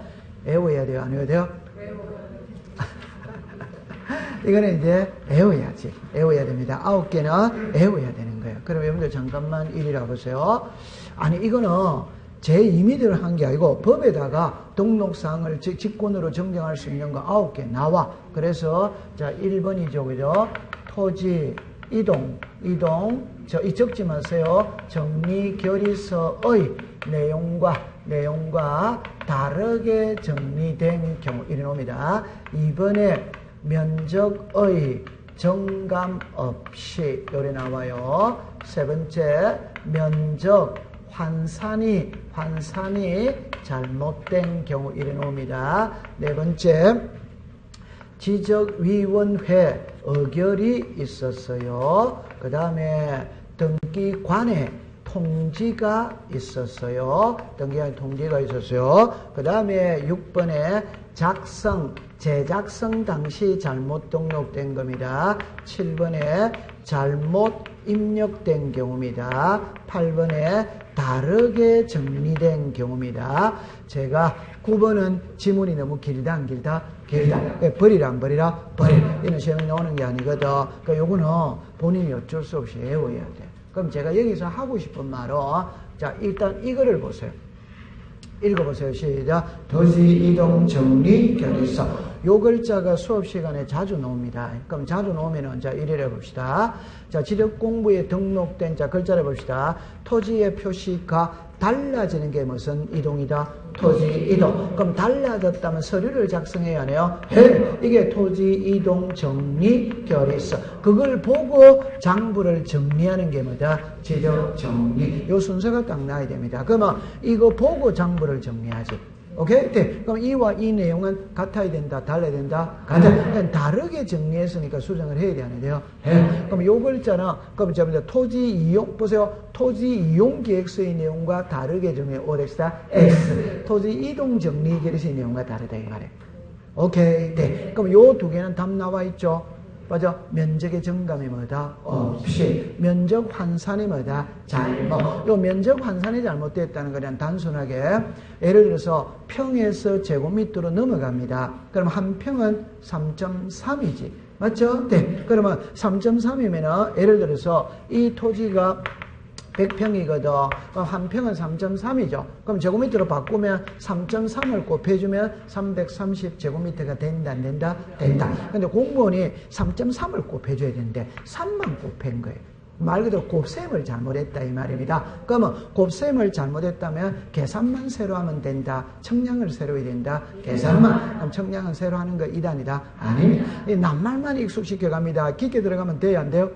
Speaker 1: 외워야 돼요? 안 외워야 돼요? 이거는 이제 외워야지. 외워야 됩니다. 9개는 외워야 되는 거예요. 그럼 여러분들 잠깐만 이리라 보세요. 아니, 이거는 제 임의대로 한 게 아니고 법에다가 등록사항을 직권으로 정정할 수 있는 거 9개 나와. 그래서 자 1번이죠. 그죠? 토지 이동 이 적지 마세요. 정리결의서의 내용과 다르게 정리된 경우 이래 놉니다. 2번에 면적의 정감 없이 요래 나와요. 세 번째 면적 환산이 잘못된 경우 이래 놓습니다. 네 번째 지적위원회 의결이 있었어요. 그 다음에 등기관에 통지가 있었어요. 등기관에 통지가 있었어요. 그 다음에 6번에 제작성 당시 잘못 등록된 겁니다. 7번에 잘못 입력된 경우입니다. 8번에 다르게 정리된 경우입니다. 제가 9번은 지문이 너무 길다 안 길다? 길다. 버리라 안 버리라? 버리라. 이런 시험이 나오는 게 아니거든. 그러니까 요거는 본인이 어쩔 수 없이 외워야 돼. 그럼 제가 여기서 하고 싶은 말은 자 일단 이거를 보세요. 읽어보세요. 시작. 토지 이동 정리 결의서. 요 글자가 수업 시간에 자주 나옵니다. 그럼 자주 나오면은 자 이래려 봅시다. 자 지적 공부에 등록된 자 글자를 봅시다. 토지의 표시가 달라지는 게 무슨 이동이다? 토지 이동. 그럼 달라졌다면 서류를 작성해야 하네요. 이게 토지 이동 정리 결의서. 그걸 보고 장부를 정리하는 게 뭐다? 지적 정리. 요 순서가 딱 나야 됩니다. 그러면 이거 보고 장부를 정리하지. 오케이? 네. 그럼 이와 이 내용은 같아야 된다, 달라야 된다, 같아. 다르게 정리했으니까 수정을 해야 되는데요. 그럼 요 글자는, 그럼 저번에 토지 이용, 보세요. 토지 이용 계획서의 내용과 다르게 정리해. OX다, X. 토지 이동 정리 계획서의 내용과 다르다, 이 말이에요. 오케이? 네. 그럼 요 두 개는 답 나와 있죠? 맞아. 면적의 정감이 뭐다? 없이. 면적 환산이 뭐다? 잘못. 요 면적 환산이 잘못됐다는 거는 단순하게 예를 들어서 평에서 제곱미터로 넘어갑니다. 그럼 한 평은 3.3이지. 맞죠? 네. 그러면 3.3이면은 예를 들어서 이 토지가 100평이거든. 그럼 한 평은 3.3이죠. 그럼 제곱미터로 바꾸면 3.3을 곱해주면 330제곱미터가 된다, 안 된다? 된다. 근데 공무원이 3.3을 곱해줘야 되는데 3만 곱한 거예요. 말 그대로 곱셈을 잘못했다 이 말입니다. 그러면 곱셈을 잘못했다면 계산만 새로 하면 된다. 청량을 새로 해야 된다. 계산만. 그럼 청량은 새로 하는 거 이단이다? 아닙니다. 이 낱말만 익숙시켜갑니다. 깊게 들어가면 돼요, 안 돼요?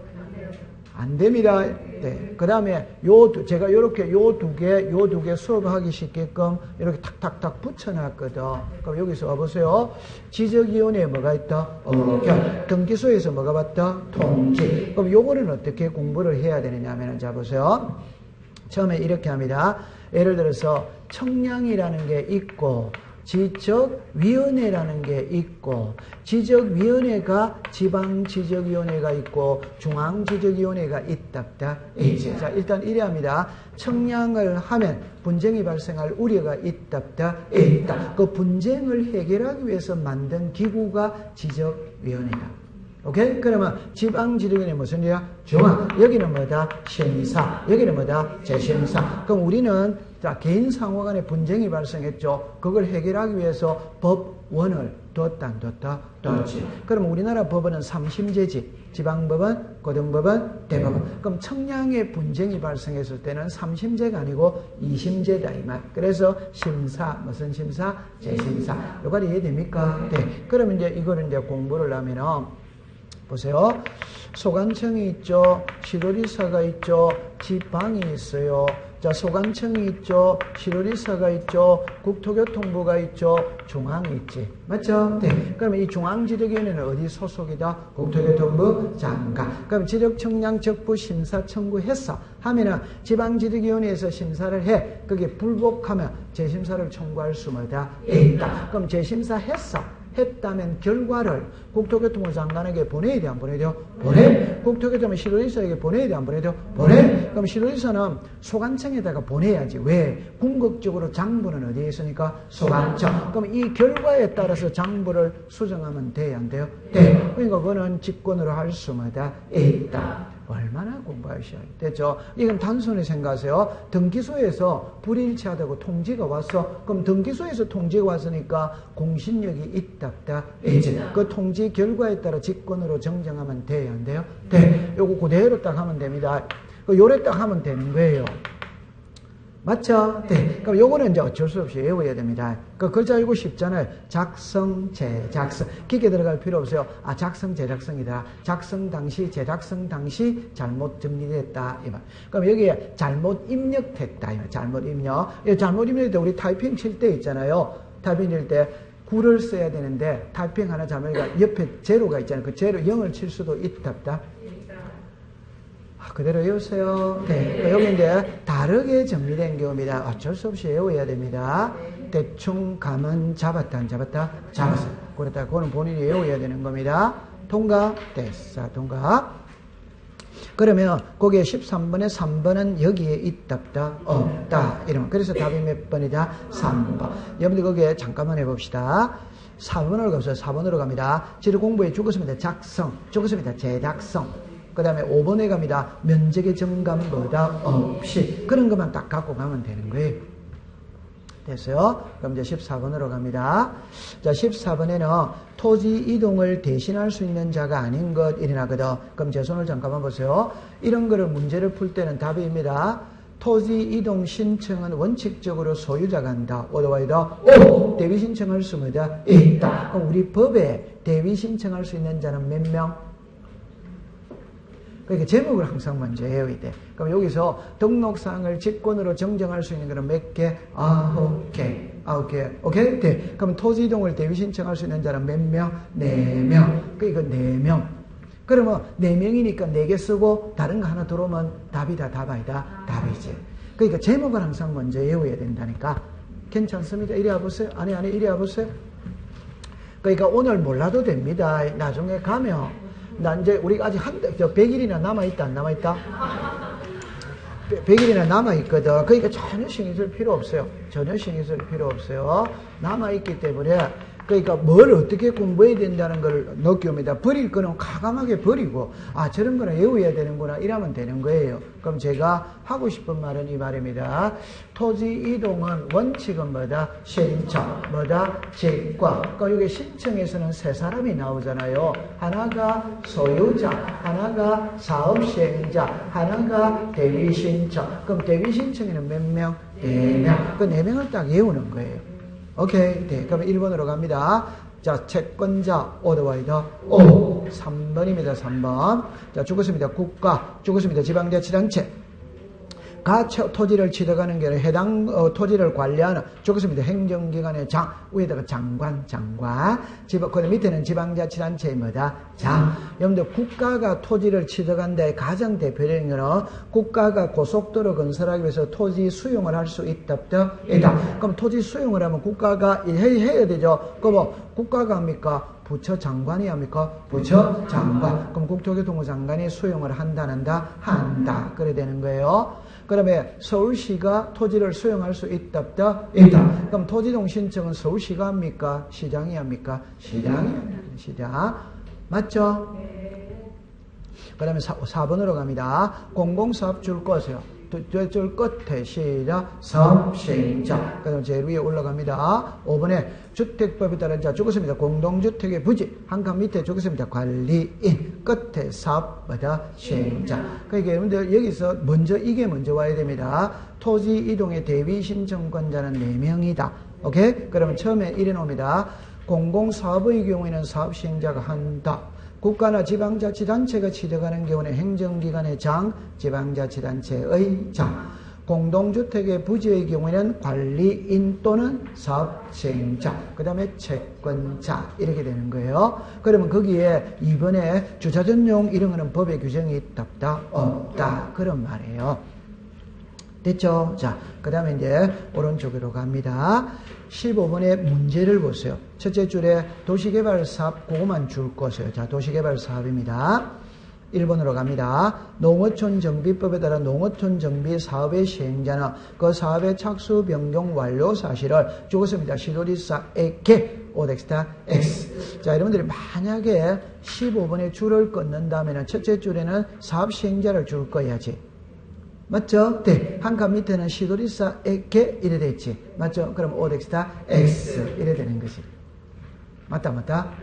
Speaker 1: 안 됩니다. 네. 그 다음에 제가 요렇게 요 두 개 수업하기 쉽게끔 이렇게 탁탁탁 붙여놨거든. 그럼 여기서 와보세요. 지적위원회에 뭐가 있다? 의결. 등기소에서 뭐가 봤다? 통지. 그럼 요거는 어떻게 공부를 해야 되느냐 하면, 자, 보세요. 처음에 이렇게 합니다. 예를 들어서 청량이라는 게 있고, 지적위원회라는 게 있고, 지적위원회가 지방지적위원회가 있고 중앙지적위원회가 있답다. 자, 일단 이래 합니다. 청량을 하면 분쟁이 발생할 우려가 있답다. 있다. 그 분쟁을 해결하기 위해서 만든 기구가 지적위원회다. 오케이? 그러면 지방지적위원회 무슨 일이야? 중앙. 여기는 뭐다? 심사. 여기는 뭐다? 재심사. 그럼 우리는 자, 개인 상호 간에 분쟁이 발생했죠. 그걸 해결하기 위해서 법원을 뒀다, 안 뒀다? 뒀지. 그럼 우리나라 법원은 3심제지. 지방법원, 고등법원, 대법원. 그럼 청량의 분쟁이 발생했을 때는 3심제가 아니고 2심제다, 이 말. 그래서 심사, 무슨 심사? 재심사. 요거는 이해됩니까? 네. 그러면 이제 이거를 이제 공부를 하면은, 보세요. 소관청이 있죠. 시도리사가 있죠. 지방이 있어요. 자, 소관청이 있죠. 시도리사가 있죠. 국토교통부가 있죠. 중앙이 있지. 맞죠? 네. 그러면 이 중앙지적위원회는 어디 소속이다? 국토교통부 장관. 그럼 지적청량 적부 심사 청구했어. 하면은 지방지적위원회에서 심사를 해. 그게 불복하면 재심사를 청구할 수마다 있다. 그럼 재심사 했다면 결과를 국토교통부 장관에게 보내야 돼, 안 보내야 돼요? 보내. 국토교통부 시도지사에게 보내야 돼, 안 보내야 돼요? 보내. 그럼 시도지사는 소관청에다가 보내야지. 왜? 궁극적으로 장부는 어디에 있으니까? 소관청. 그럼 이 결과에 따라서 장부를 수정하면 돼요, 안 돼요? 돼. 그러니까 그거는 직권으로 할 수마다 있다. 얼마나 공부하셔야 됐죠? 이건 단순히 생각하세요. 등기소에서 불일치하다고 통지가 왔어. 그럼 등기소에서 통지가 왔으니까 공신력이 있답다. 이제 그 통지 결과에 따라 직권으로 정정하면 돼요, 안 돼요? 돼. 요거 그대로 딱 하면 됩니다. 요래 딱 하면 되는 거예요. 맞죠? 네. 그럼 요거는 이제 어쩔 수 없이 외워야 됩니다. 그 글자 읽고 쉽잖아요. 작성, 제작성. 깊게 들어갈 필요 없어요. 아, 작성, 제작성이다. 작성 당시, 제작성 당시 잘못 정리됐다. 이 말. 그럼 여기에 잘못 입력됐다. 이 말. 잘못 입력. 잘못 입력될 때 우리 타이핑 칠 때 있잖아요. 타이핑 칠 때 9를 써야 되는데 타이핑 하나 잘못이니까 옆에 제로가 있잖아요. 그 제로 0을 칠 수도 있다. 그대로 외우세요. 네. 여기 이제 다르게 정리된 경우입니다. 어쩔 수 없이 외워야 됩니다. 대충 감은 잡았다, 안 잡았다? 잡았어. 그렇다. 그거는 본인이 외워야 되는 겁니다. 통과? 됐어. 통과. 그러면 거기에 13번에 3번은 여기에 있다, 없다. 이러면. 그래서 답이 몇 번이다? 3번. 여러분들 거기에 잠깐만 해봅시다. 4번으로 가보세요. 4번으로 갑니다. 지를 공부해 죽었습니다. 작성. 죽었습니다. 제작성. 그 다음에 5번에 갑니다. 면적의 증감보다 없이. 그런 것만 딱 갖고 가면 되는 거예요. 됐어요? 그럼 이제 14번으로 갑니다. 자, 14번에는 토지 이동을 대신할 수 있는 자가 아닌 것 일어나거든. 그럼 제 손을 잠깐만 보세요. 이런 거를 문제를 풀 때는 답입니다. 토지 이동 신청은 원칙적으로 소유자가 한다. 오더와이더 오! 대위 신청할 수 있다. 그럼 우리 법에 대위 신청할 수 있는 자는 몇 명? 그러니까 제목을 항상 먼저 외워야 돼. 그럼 여기서 등록사항을 직권으로 정정할 수 있는 거는 몇 개? 9개. 9개. 오케이? 네. 그럼 토지 이동을 대위 신청할 수 있는 자는 몇 명? 4명. 그러니까 4명. 그러면 4명이니까 4개 쓰고 다른 거 하나 들어오면 답이다, 답 아니다? 답이지. 그러니까 제목을 항상 먼저 외워야 된다니까. 괜찮습니다. 이리 와보세요. 아니, 이리 와보세요. 그러니까 오늘 몰라도 됩니다. 나중에 가면 나 이제 우리가 아직 100일이나 남아있다, 안 남아있다? 100일이나 남아있거든. 그러니까 전혀 신경 쓸 필요 없어요. 전혀 신경 쓸 필요 없어요. 남아있기 때문에 그러니까 뭘 어떻게 공부해야 된다는 걸 느낍니다. 버릴 거는 과감하게 버리고 아 저런 거는 외워야 되는구나 이러면 되는 거예요. 그럼 제가 하고 싶은 말은 이 말입니다. 토지 이동은 원칙은 뭐다? 신청, 뭐다? 직권. 그러니까 여기 신청에서는 세 사람이 나오잖아요. 하나가 소유자, 하나가 사업시행자, 하나가 대위신청. 그럼 대위신청에는 몇 명? 4명. 그 4명을 딱 외우는 거예요. 오케이. 네. 그럼 1번으로 갑니다. 자, 채권자, 오더와이더, 오. 3번입니다. 3번. 자, 죽었습니다. 국가, 죽었습니다. 지방자치단체. 가 토지를 취득하는 게 아니라 해당 토지를 관리하는 죽었습니다. 행정기관의 장, 위에다가 장관. 그 밑에는 지방자치단체의 뭐다? 장. 여러분들 국가가 토지를 취득한데 가장 대표적인 거는 국가가 고속도로 건설하기 위해서 토지 수용을 할 수 있다. 그럼 토지 수용을 하면 국가가 해야 되죠. 그럼 뭐 국가가 합니까? 부처 장관이 합니까? 부처 장관. 그럼 국토교통부 장관이 수용을 한다. 그래 되는 거예요. 그러면 서울시가 토지를 수용할 수 있다. 그럼 토지이동 신청은 서울시가 합니까? 시장이 합니까? 시장. 맞죠? 그 다음에 4번으로 갑니다. 공공사업 줄 거세요. 줄 끝에 시작 사업시행자. 그 다음 제일 위에 올라갑니다. 5번에 주택법에 따른 자 죽었습니다. 공동주택의 부지 한 칸 밑에 죽었습니다. 관리인 끝에 사업보다 시행자. 그러니까 여러분들 여기서 이게 먼저 와야 됩니다. 토지 이동의 대위 신청권자는 4명이다. 오케이? 그러면 처음에 이래 놓습니다. 공공사업의 경우에는 사업시행자가 한다. 국가나 지방자치단체가 취득하는 경우는 행정기관의 장, 지방자치단체의 장. 공동주택의 부지의 경우에는 관리인 또는 사업시행자, 그 다음에 채권자 이렇게 되는 거예요. 그러면 거기에 이번에 주차전용 이런 거는 법의 규정이 있다, 없다 그런 말이에요. 됐죠? 자, 그 다음에 이제 오른쪽으로 갑니다. 15번의 문제를 보세요. 첫째 줄에 도시개발사업 그거만 줄 것이에요. 자, 도시개발사업입니다. 1번으로 갑니다. 농어촌 정비법에 따라 농어촌 정비 사업의 시행자는 그 사업의 착수 변경 완료 사실을 죽었습니다. 시도리사에게 오덱스타 X. 자, 여러분들이 만약에 15번의 줄을 끊는다면 첫째 줄에는 사업 시행자를 줄 거야지. 맞죠? 네. 한 칸 밑에는 시도리사에게 이래 됐지. 맞죠? 그럼 오덱스타 X 이래 되는 것이. 맞다. 맞아.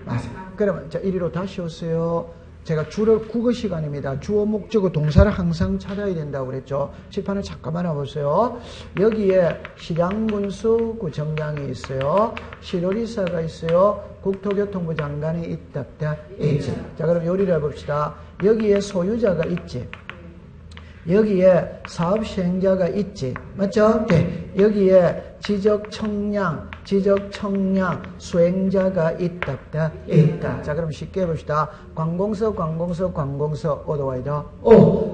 Speaker 1: 그러면 자, 이리로 다시 오세요. 제가 주를 국어 시간입니다. 주어 목적어 동사를 항상 찾아야 된다고 그랬죠. 칠판을 잠깐만 와보세요. 여기에 시장군수 구청장이 있어요. 시도지사가 있어요. 국토교통부 장관이 있다. 있지. 자, 그럼 요리를 해봅시다. 여기에 소유자가 있지. 여기에 사업시행자가 있지. 맞죠? 네. 여기에 지적청량, 수행자가 있다. 자, 그럼 쉽게 해봅시다. 관공서, 어디와이다?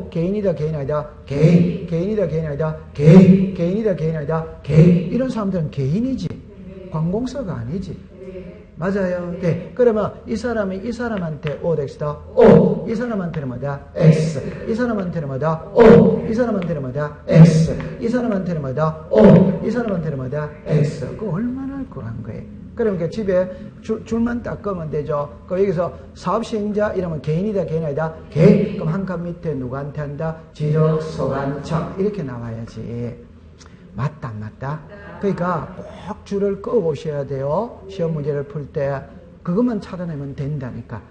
Speaker 1: 개인이다, 개인 아니다? 개인이다, 개인 아니다? 개인이다, 개인 아니다? 이런 사람들은 개인이지. 관공서가 아니지. 맞아요. 네. 그러면 이 사람이 이 사람한테 X다. 이 사람한테는 뭐다? X. 이 사람한테는 뭐다? 이 사람한테는 뭐다? X. 이 사람한테는 뭐다? 이 사람한테는 뭐다? X. 그거 얼마나 할 거란 거예요. 그러니까 집에 줄만 딱 끄면 되죠. 그럼 여기서 사업시행자 이러면 개인이다, 개인 아니다? 개인. 그럼 한 칸 밑에 누구한테 한다? 지적소관청. 이렇게 나와야지. 맞다, 안 맞다? 그러니까 꼭 줄을 꺼보셔야 돼요. 시험 문제를 풀 때. 그것만 찾아내면 된다니까.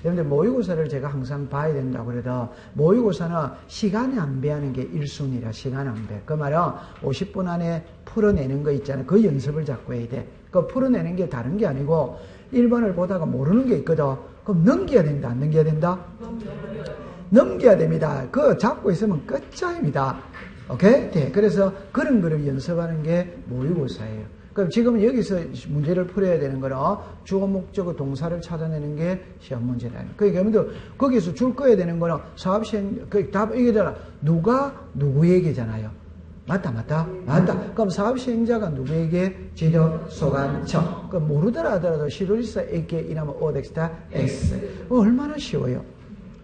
Speaker 1: 여러분들 모의고사를 제가 항상 봐야 된다고 그래도 모의고사는 시간에 안배하는 게 1순위라. 시간 안배. 그 말은 50분 안에 풀어내는 거 있잖아요. 그 연습을 자꾸 해야 돼. 그 풀어내는 게 다른 게 아니고 1번을 보다가 모르는 게 있거든. 그럼 넘겨야 된다, 안 넘겨야 된다? 넘겨야 됩니다. 그거 잡고 있으면 끝장입니다. 오케이? 네. 그래서 그런 거를 연습하는 게 모의고사예요. 그럼 지금 여기서 문제를 풀어야 되는 거는 주어, 목적어, 동사를 찾아내는 게 시험 문제다. 그러니까 여러분들 거기서 줄 꺼야 되는 거는 사업시행, 답, 이게 누가 누구에게잖아요. 맞다. 그럼 사업시행자가 누구에게? 지적소관청. 그럼 모르더라 하더라도 시도지사에게 이라면 X다. X. 얼마나 쉬워요.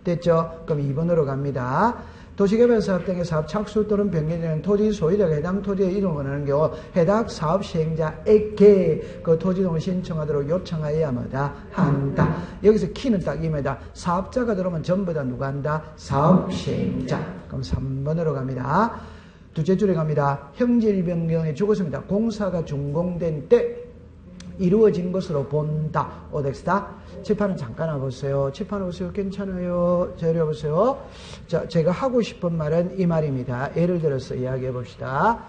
Speaker 1: 됐죠? 그럼 2번으로 갑니다. 도시개발사업 등의 사업 착수 또는 변경되는 토지 소유자가 해당 토지의 이동을 원하는 경우 해당 사업 시행자에게 그 토지동을 신청하도록 요청하여야 뭐다? 한다. 여기서 키는 딱 이입니다. 사업자가 들어오면 전부 다 누가 한다? 사업 시행자. 그럼 3번으로 갑니다. 두째 줄에 갑니다. 형질 변경에 죽었습니다. 공사가 준공된 때 이루어진 것으로 본다. X다. 칠판은 잠깐 와보세요. 칠판 오세요. 괜찮아요. 저리 와보세요. 자, 제가 하고 싶은 말은 이 말입니다. 예를 들어서 이야기해 봅시다.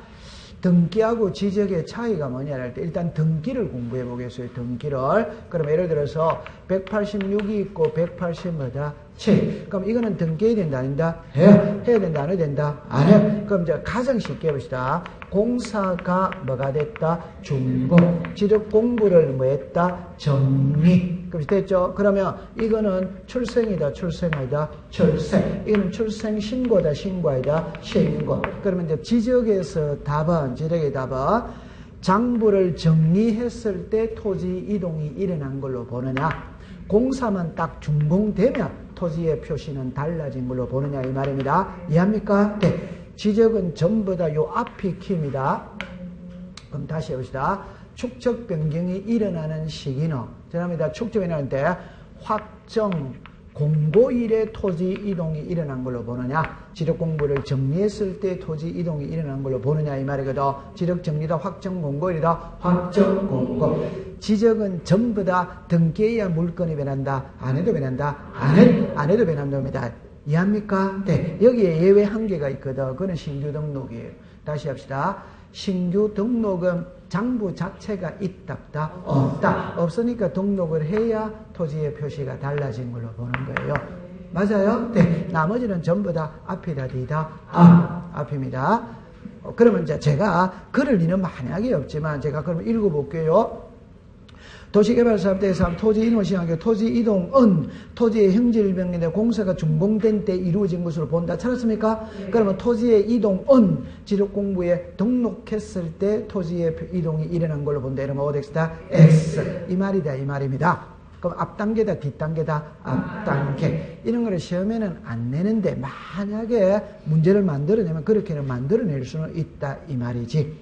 Speaker 1: 등기하고 지적의 차이가 뭐냐 할 때 일단 등기를 공부해 보겠어요. 등기를. 그럼 예를 들어서 186이 있고 180뭐다? 7. 그럼 이거는 등기해야 된다, 아닌다? 해야 된다, 안 해야 된다? 안 해. 그럼 이제 가장 쉽게 해봅시다. 공사가 뭐가 됐다? 준공. 지적 공부를 뭐 했다? 정리. 그럼 됐죠? 그러면 이거는 출생이다, 출생이다, 출생. 이거는 출생 신고다, 신고이다, 신고. 그러면 이제 지적의 답은 장부를 정리했을 때 토지 이동이 일어난 걸로 보느냐, 공사만 딱 준공되면 토지의 표시는 달라진 걸로 보느냐 이 말입니다. 이해합니까? 네. 지적은 전부 다 요 앞이 키입니다. 그럼 다시 해봅시다. 축적 변경이 일어나는 시기는 죄송합니다. 축적이 일어날 때 확정 공고일에 토지 이동이 일어난 걸로 보느냐, 지적 공부를 정리했을 때 토지 이동이 일어난 걸로 보느냐 이 말이거든. 지적 정리다, 확정 공고일이다, 확정 공고. 지적은 전부 다 등기해야 물건이 변한다. 안 해도 변한다. 안 해도 변한답니다. 이해합니까? 네. 여기에 예외 한계가 있거든. 그거는 신규 등록이에요. 다시 합시다. 신규 등록은 장부 자체가 있다, 없다. 없으니까 등록을 해야 토지의 표시가 달라진 걸로 보는 거예요. 맞아요? 네. 나머지는 전부 다 앞이다, 뒤다, 앞입니다. 그러면 이제 제가 글을 리는 만약에 없지만 제가 그러면 읽어볼게요. 도시개발사업대에서 토지 이동 시행하기 토지 이동은 토지의 형질 변경에 공사가 준공된 때 이루어진 것으로 본다. 찾았습니까? 그러면 토지의 이동은 지적공부에 등록했을 때 토지의 이동이 일어난 걸로 본다. 이러면 X다. X. 이 말이다. 이 말입니다. 그럼 앞단계다, 뒷단계다, 앞단계. 이런 거를 시험에는 안 내는데 만약에 문제를 만들어내면 그렇게는 만들어낼 수는 있다. 이 말이지.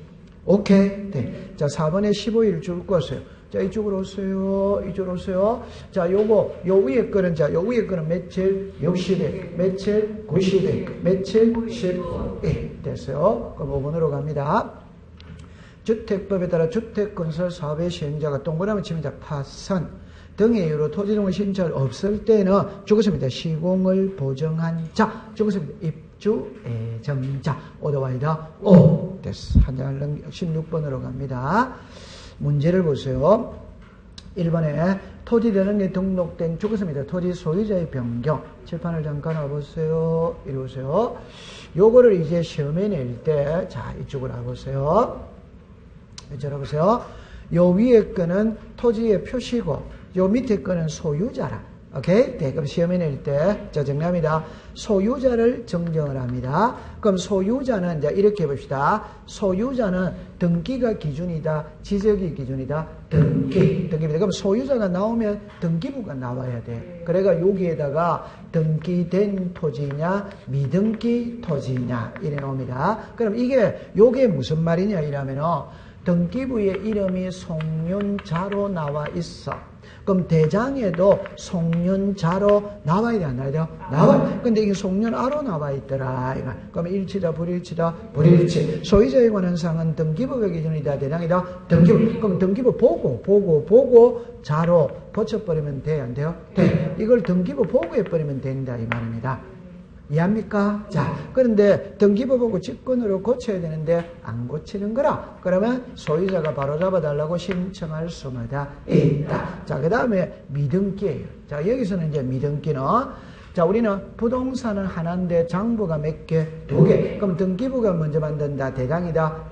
Speaker 1: 오케이? 네. 자, 4번에 15일 줄 거세요. 자, 이쪽으로 오세요. 이쪽으로 오세요. 자, 요 위에 거는, 요 위에 거는 며칠? 60일. 며칠? 90일. 며칠? 10일. 됐어요. 그럼 5번으로 갑니다. 주택법에 따라 주택건설 사업의 시행자가 동그라미 치면 파산. 등의 이유로 토지 등록 신청을 없을 때는 죽었습니다. 시공을 보정한 자, 죽었습니다. 입주 예정자. 오더와이다 오 됐어. 한 장을 넘겨 16번으로 갑니다. 문제를 보세요. 1번에 토지 대등에 등록된 죽었습니다. 토지 소유자의 변경. 칠판을 잠깐 와보세요. 이리 오세요. 요거를 이제 시험에 낼 때, 자, 이쪽으로 와보세요. 이쪽으로 보세요. 요 위에 거는 토지의 표시고, 요 밑에 거는 소유자라. 오케이? 네, 그럼 시험에 낼 때, 자, 정리합니다. 소유자를 정정을 합니다. 그럼 소유자는, 이제 이렇게 해봅시다. 소유자는 등기가 기준이다, 지적이 기준이다, 등기입니다. 그럼 소유자가 나오면 등기부가 나와야 돼. 그래가 여기에다가 등기된 토지냐, 미등기 토지냐, 이래 나옵니다. 그럼 요게 무슨 말이냐, 이러면은, 등기부의 이름이 송윤자로 나와 있어. 그럼 대장에도 송윤자로 나와야 돼, 안 나와야 돼요? 나와요. 근데 이게 송윤아로 나와 있더라. 그럼 일치다, 불일치다, 불일치. 소유자에 관한 사항은 등기부가 기준이다, 대장이다, 등기부. 그럼 등기부 보고, 자로 붙여버리면 돼, 안 돼요? 돼. 이걸 등기부 보고해버리면 된다, 이 말입니다. 이해합니까? 자, 그런데 등기부 보고 직권으로 고쳐야 되는데 안 고치는 거라. 그러면 소유자가 바로 잡아달라고 신청할 수마다 있다. 자, 그 다음에 미등기예요. 자, 여기서는 이제 미등기는, 자, 우리는 부동산은 하나인데 장부가 몇 개? 2개. 그럼 등기부가 먼저 만든다. 대장이다.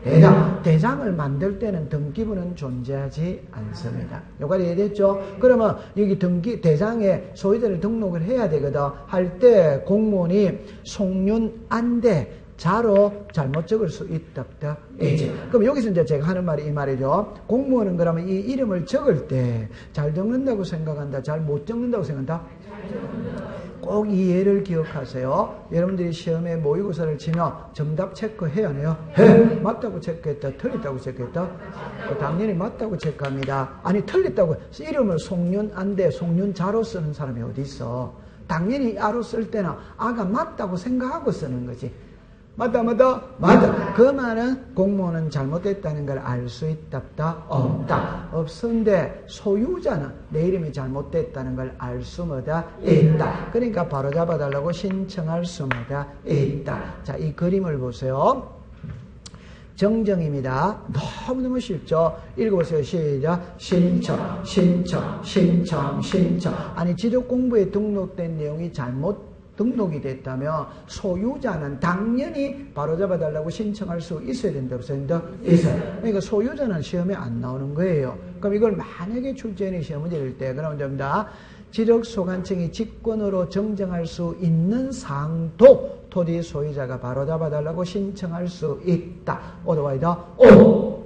Speaker 1: 대장을 만들 때는 등기부는 존재하지 않습니다. 여기까지 이해됐죠? 그러면 여기 대장에 소유자를 등록을 해야 되거든. 할 때 공무원이 송윤안대 자로 잘못 적을 수 있다, 없다? 있지. 그럼 여기서 이제 제가 하는 말이 이 말이죠. 공무원은 그러면 이 이름을 적을 때 잘 적는다고 생각한다, 잘 못 적는다고 생각한다? 꼭 이 예를 기억하세요. 여러분들이 시험에 모의고사를 치면 정답 체크해야 해요. 해! 맞다고 체크했다, 틀렸다고 체크했다? 당연히 맞다고 체크합니다. 아니, 틀렸다고. 이름을 송윤안대, 송윤자로 쓰는 사람이 어디 있어? 당연히 아로 쓸 때는 아가 맞다고 생각하고 쓰는 거지. 맞다. 그 말은 공무원은 잘못됐다는 걸 알 수 있다, 없다? 없는데 소유자는 내 이름이 잘못됐다는 걸 알 수마다 있다. 그러니까 바로 잡아달라고 신청할 수마다 있다. 자, 이 그림을 보세요. 정정입니다. 너무너무 쉽죠? 읽어보세요. 시작. 신청. 아니, 지적공부에 등록된 내용이 잘못 등록이 됐다면 소유자는 당연히 바로잡아달라고 신청할 수 있어야 된다, 없어야 된다? 있어요. 그러니까 소유자는 시험에 안 나오는 거예요. 그럼 이걸 만약에 출제인이 시험 문제 낼 때, 그러면 됩니다. 지적소관청이 직권으로 정정할 수 있는 사항도 토지 소유자가 바로잡아달라고 신청할 수 있다. 오더와이다 오.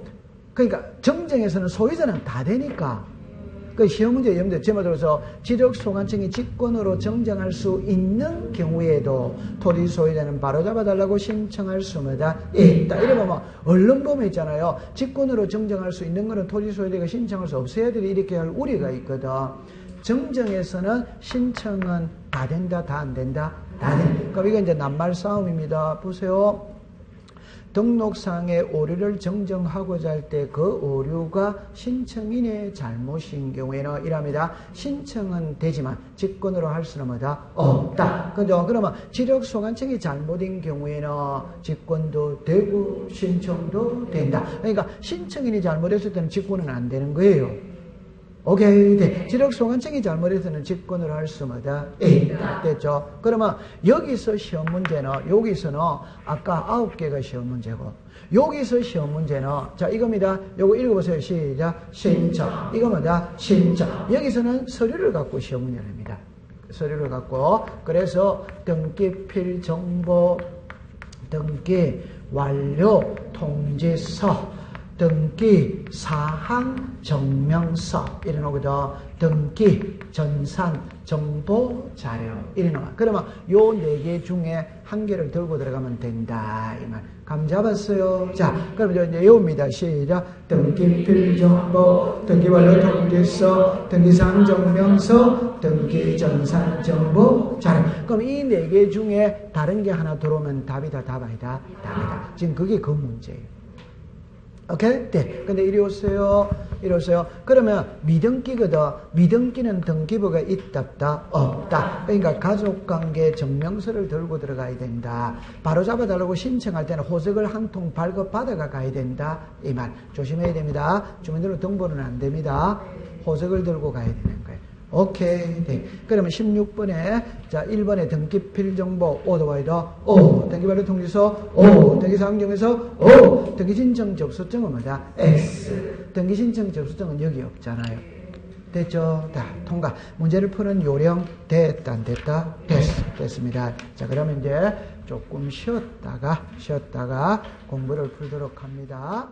Speaker 1: 그러니까 정정에서는 소유자는 다 되니까. 그 시험 문제 여러분들 제목 들어서 지적소관청이 직권으로 정정할 수 있는 경우에도 토지 소유자는 바로잡아달라고 신청할 수마다 있다. 이러면 얼른 보면 있잖아요. 직권으로 정정할 수 있는 거는 토지 소유자가 신청할 수 없어야 돼. 이렇게 할 우리가 있거든. 정정에서는 신청은 다 된다, 다 안 된다? 다 된다. 그럼 이건 이제 낱말 싸움입니다. 보세요. 등록상의 오류를 정정하고자 할 때 그 오류가 신청인의 잘못인 경우에는 이랍니다. 신청은 되지만 직권으로 할 수는 뭐다? 없다. 그죠? 그러면 지적소관청이 잘못인 경우에는 직권도 되고 신청도 된다. 그러니까 신청인이 잘못했을 때는 직권은 안 되는 거예요. 오케이. 네. 지적소관청이 잘못해서는 직권을 할 수마다 있다. 됐죠? 그러면 여기서 시험 문제는, 여기서는 아까 9개가 시험 문제고, 여기서 시험 문제는, 자, 이겁니다. 요거 읽어보세요. 시작. 신청. 이겁니다. 신청. 여기서는 서류를 갖고 시험 문제를 합니다. 서류를 갖고. 그래서 등기필 정보, 등기 완료 통지서, 등기 사항 정명서 이런 거거든. 등기 전산 정보 자료 이런 거. 그러면 요 4개 중에 한 개를 들고 들어가면 된다 이 말. 감 잡았어요? 자, 그럼 이제 요입니다. 시작. 등기필 정보, 등기 완료 통지서, 등기 사항 정명서, 등기 전산 정보 자료. 그럼 이 4개 중에 다른 게 하나 들어오면 답이다, 답 아니다? 답이다. 지금 그게 그 문제예요. 오케이? 네. 근데 이리 오세요. 이리 오세요. 그러면 미등기거든. 미등기는 등기부가 있다, 없다. 그러니까 가족관계 증명서를 들고 들어가야 된다. 바로 잡아달라고 신청할 때는 호적을 한 통 발급받아가 가야 된다. 이 말. 조심해야 됩니다. 주민등록 등본은 안 됩니다. 호적을 들고 가야 되는 거예요. 오케이. 네. 그러면 16번에, 자, 1번에 등기필정보, 오더와이더, 오. 등기발효 통지서, 오. 등기사항정에서, 오. 등기신청 접수증은 뭐다? X. 등기신청 접수증은 여기 없잖아요. 됐죠? 다 통과. 문제를 푸는 요령, 됐다, 안 됐다? 됐습니다. 자, 그러면 이제 조금 쉬었다가 공부를 풀도록 합니다.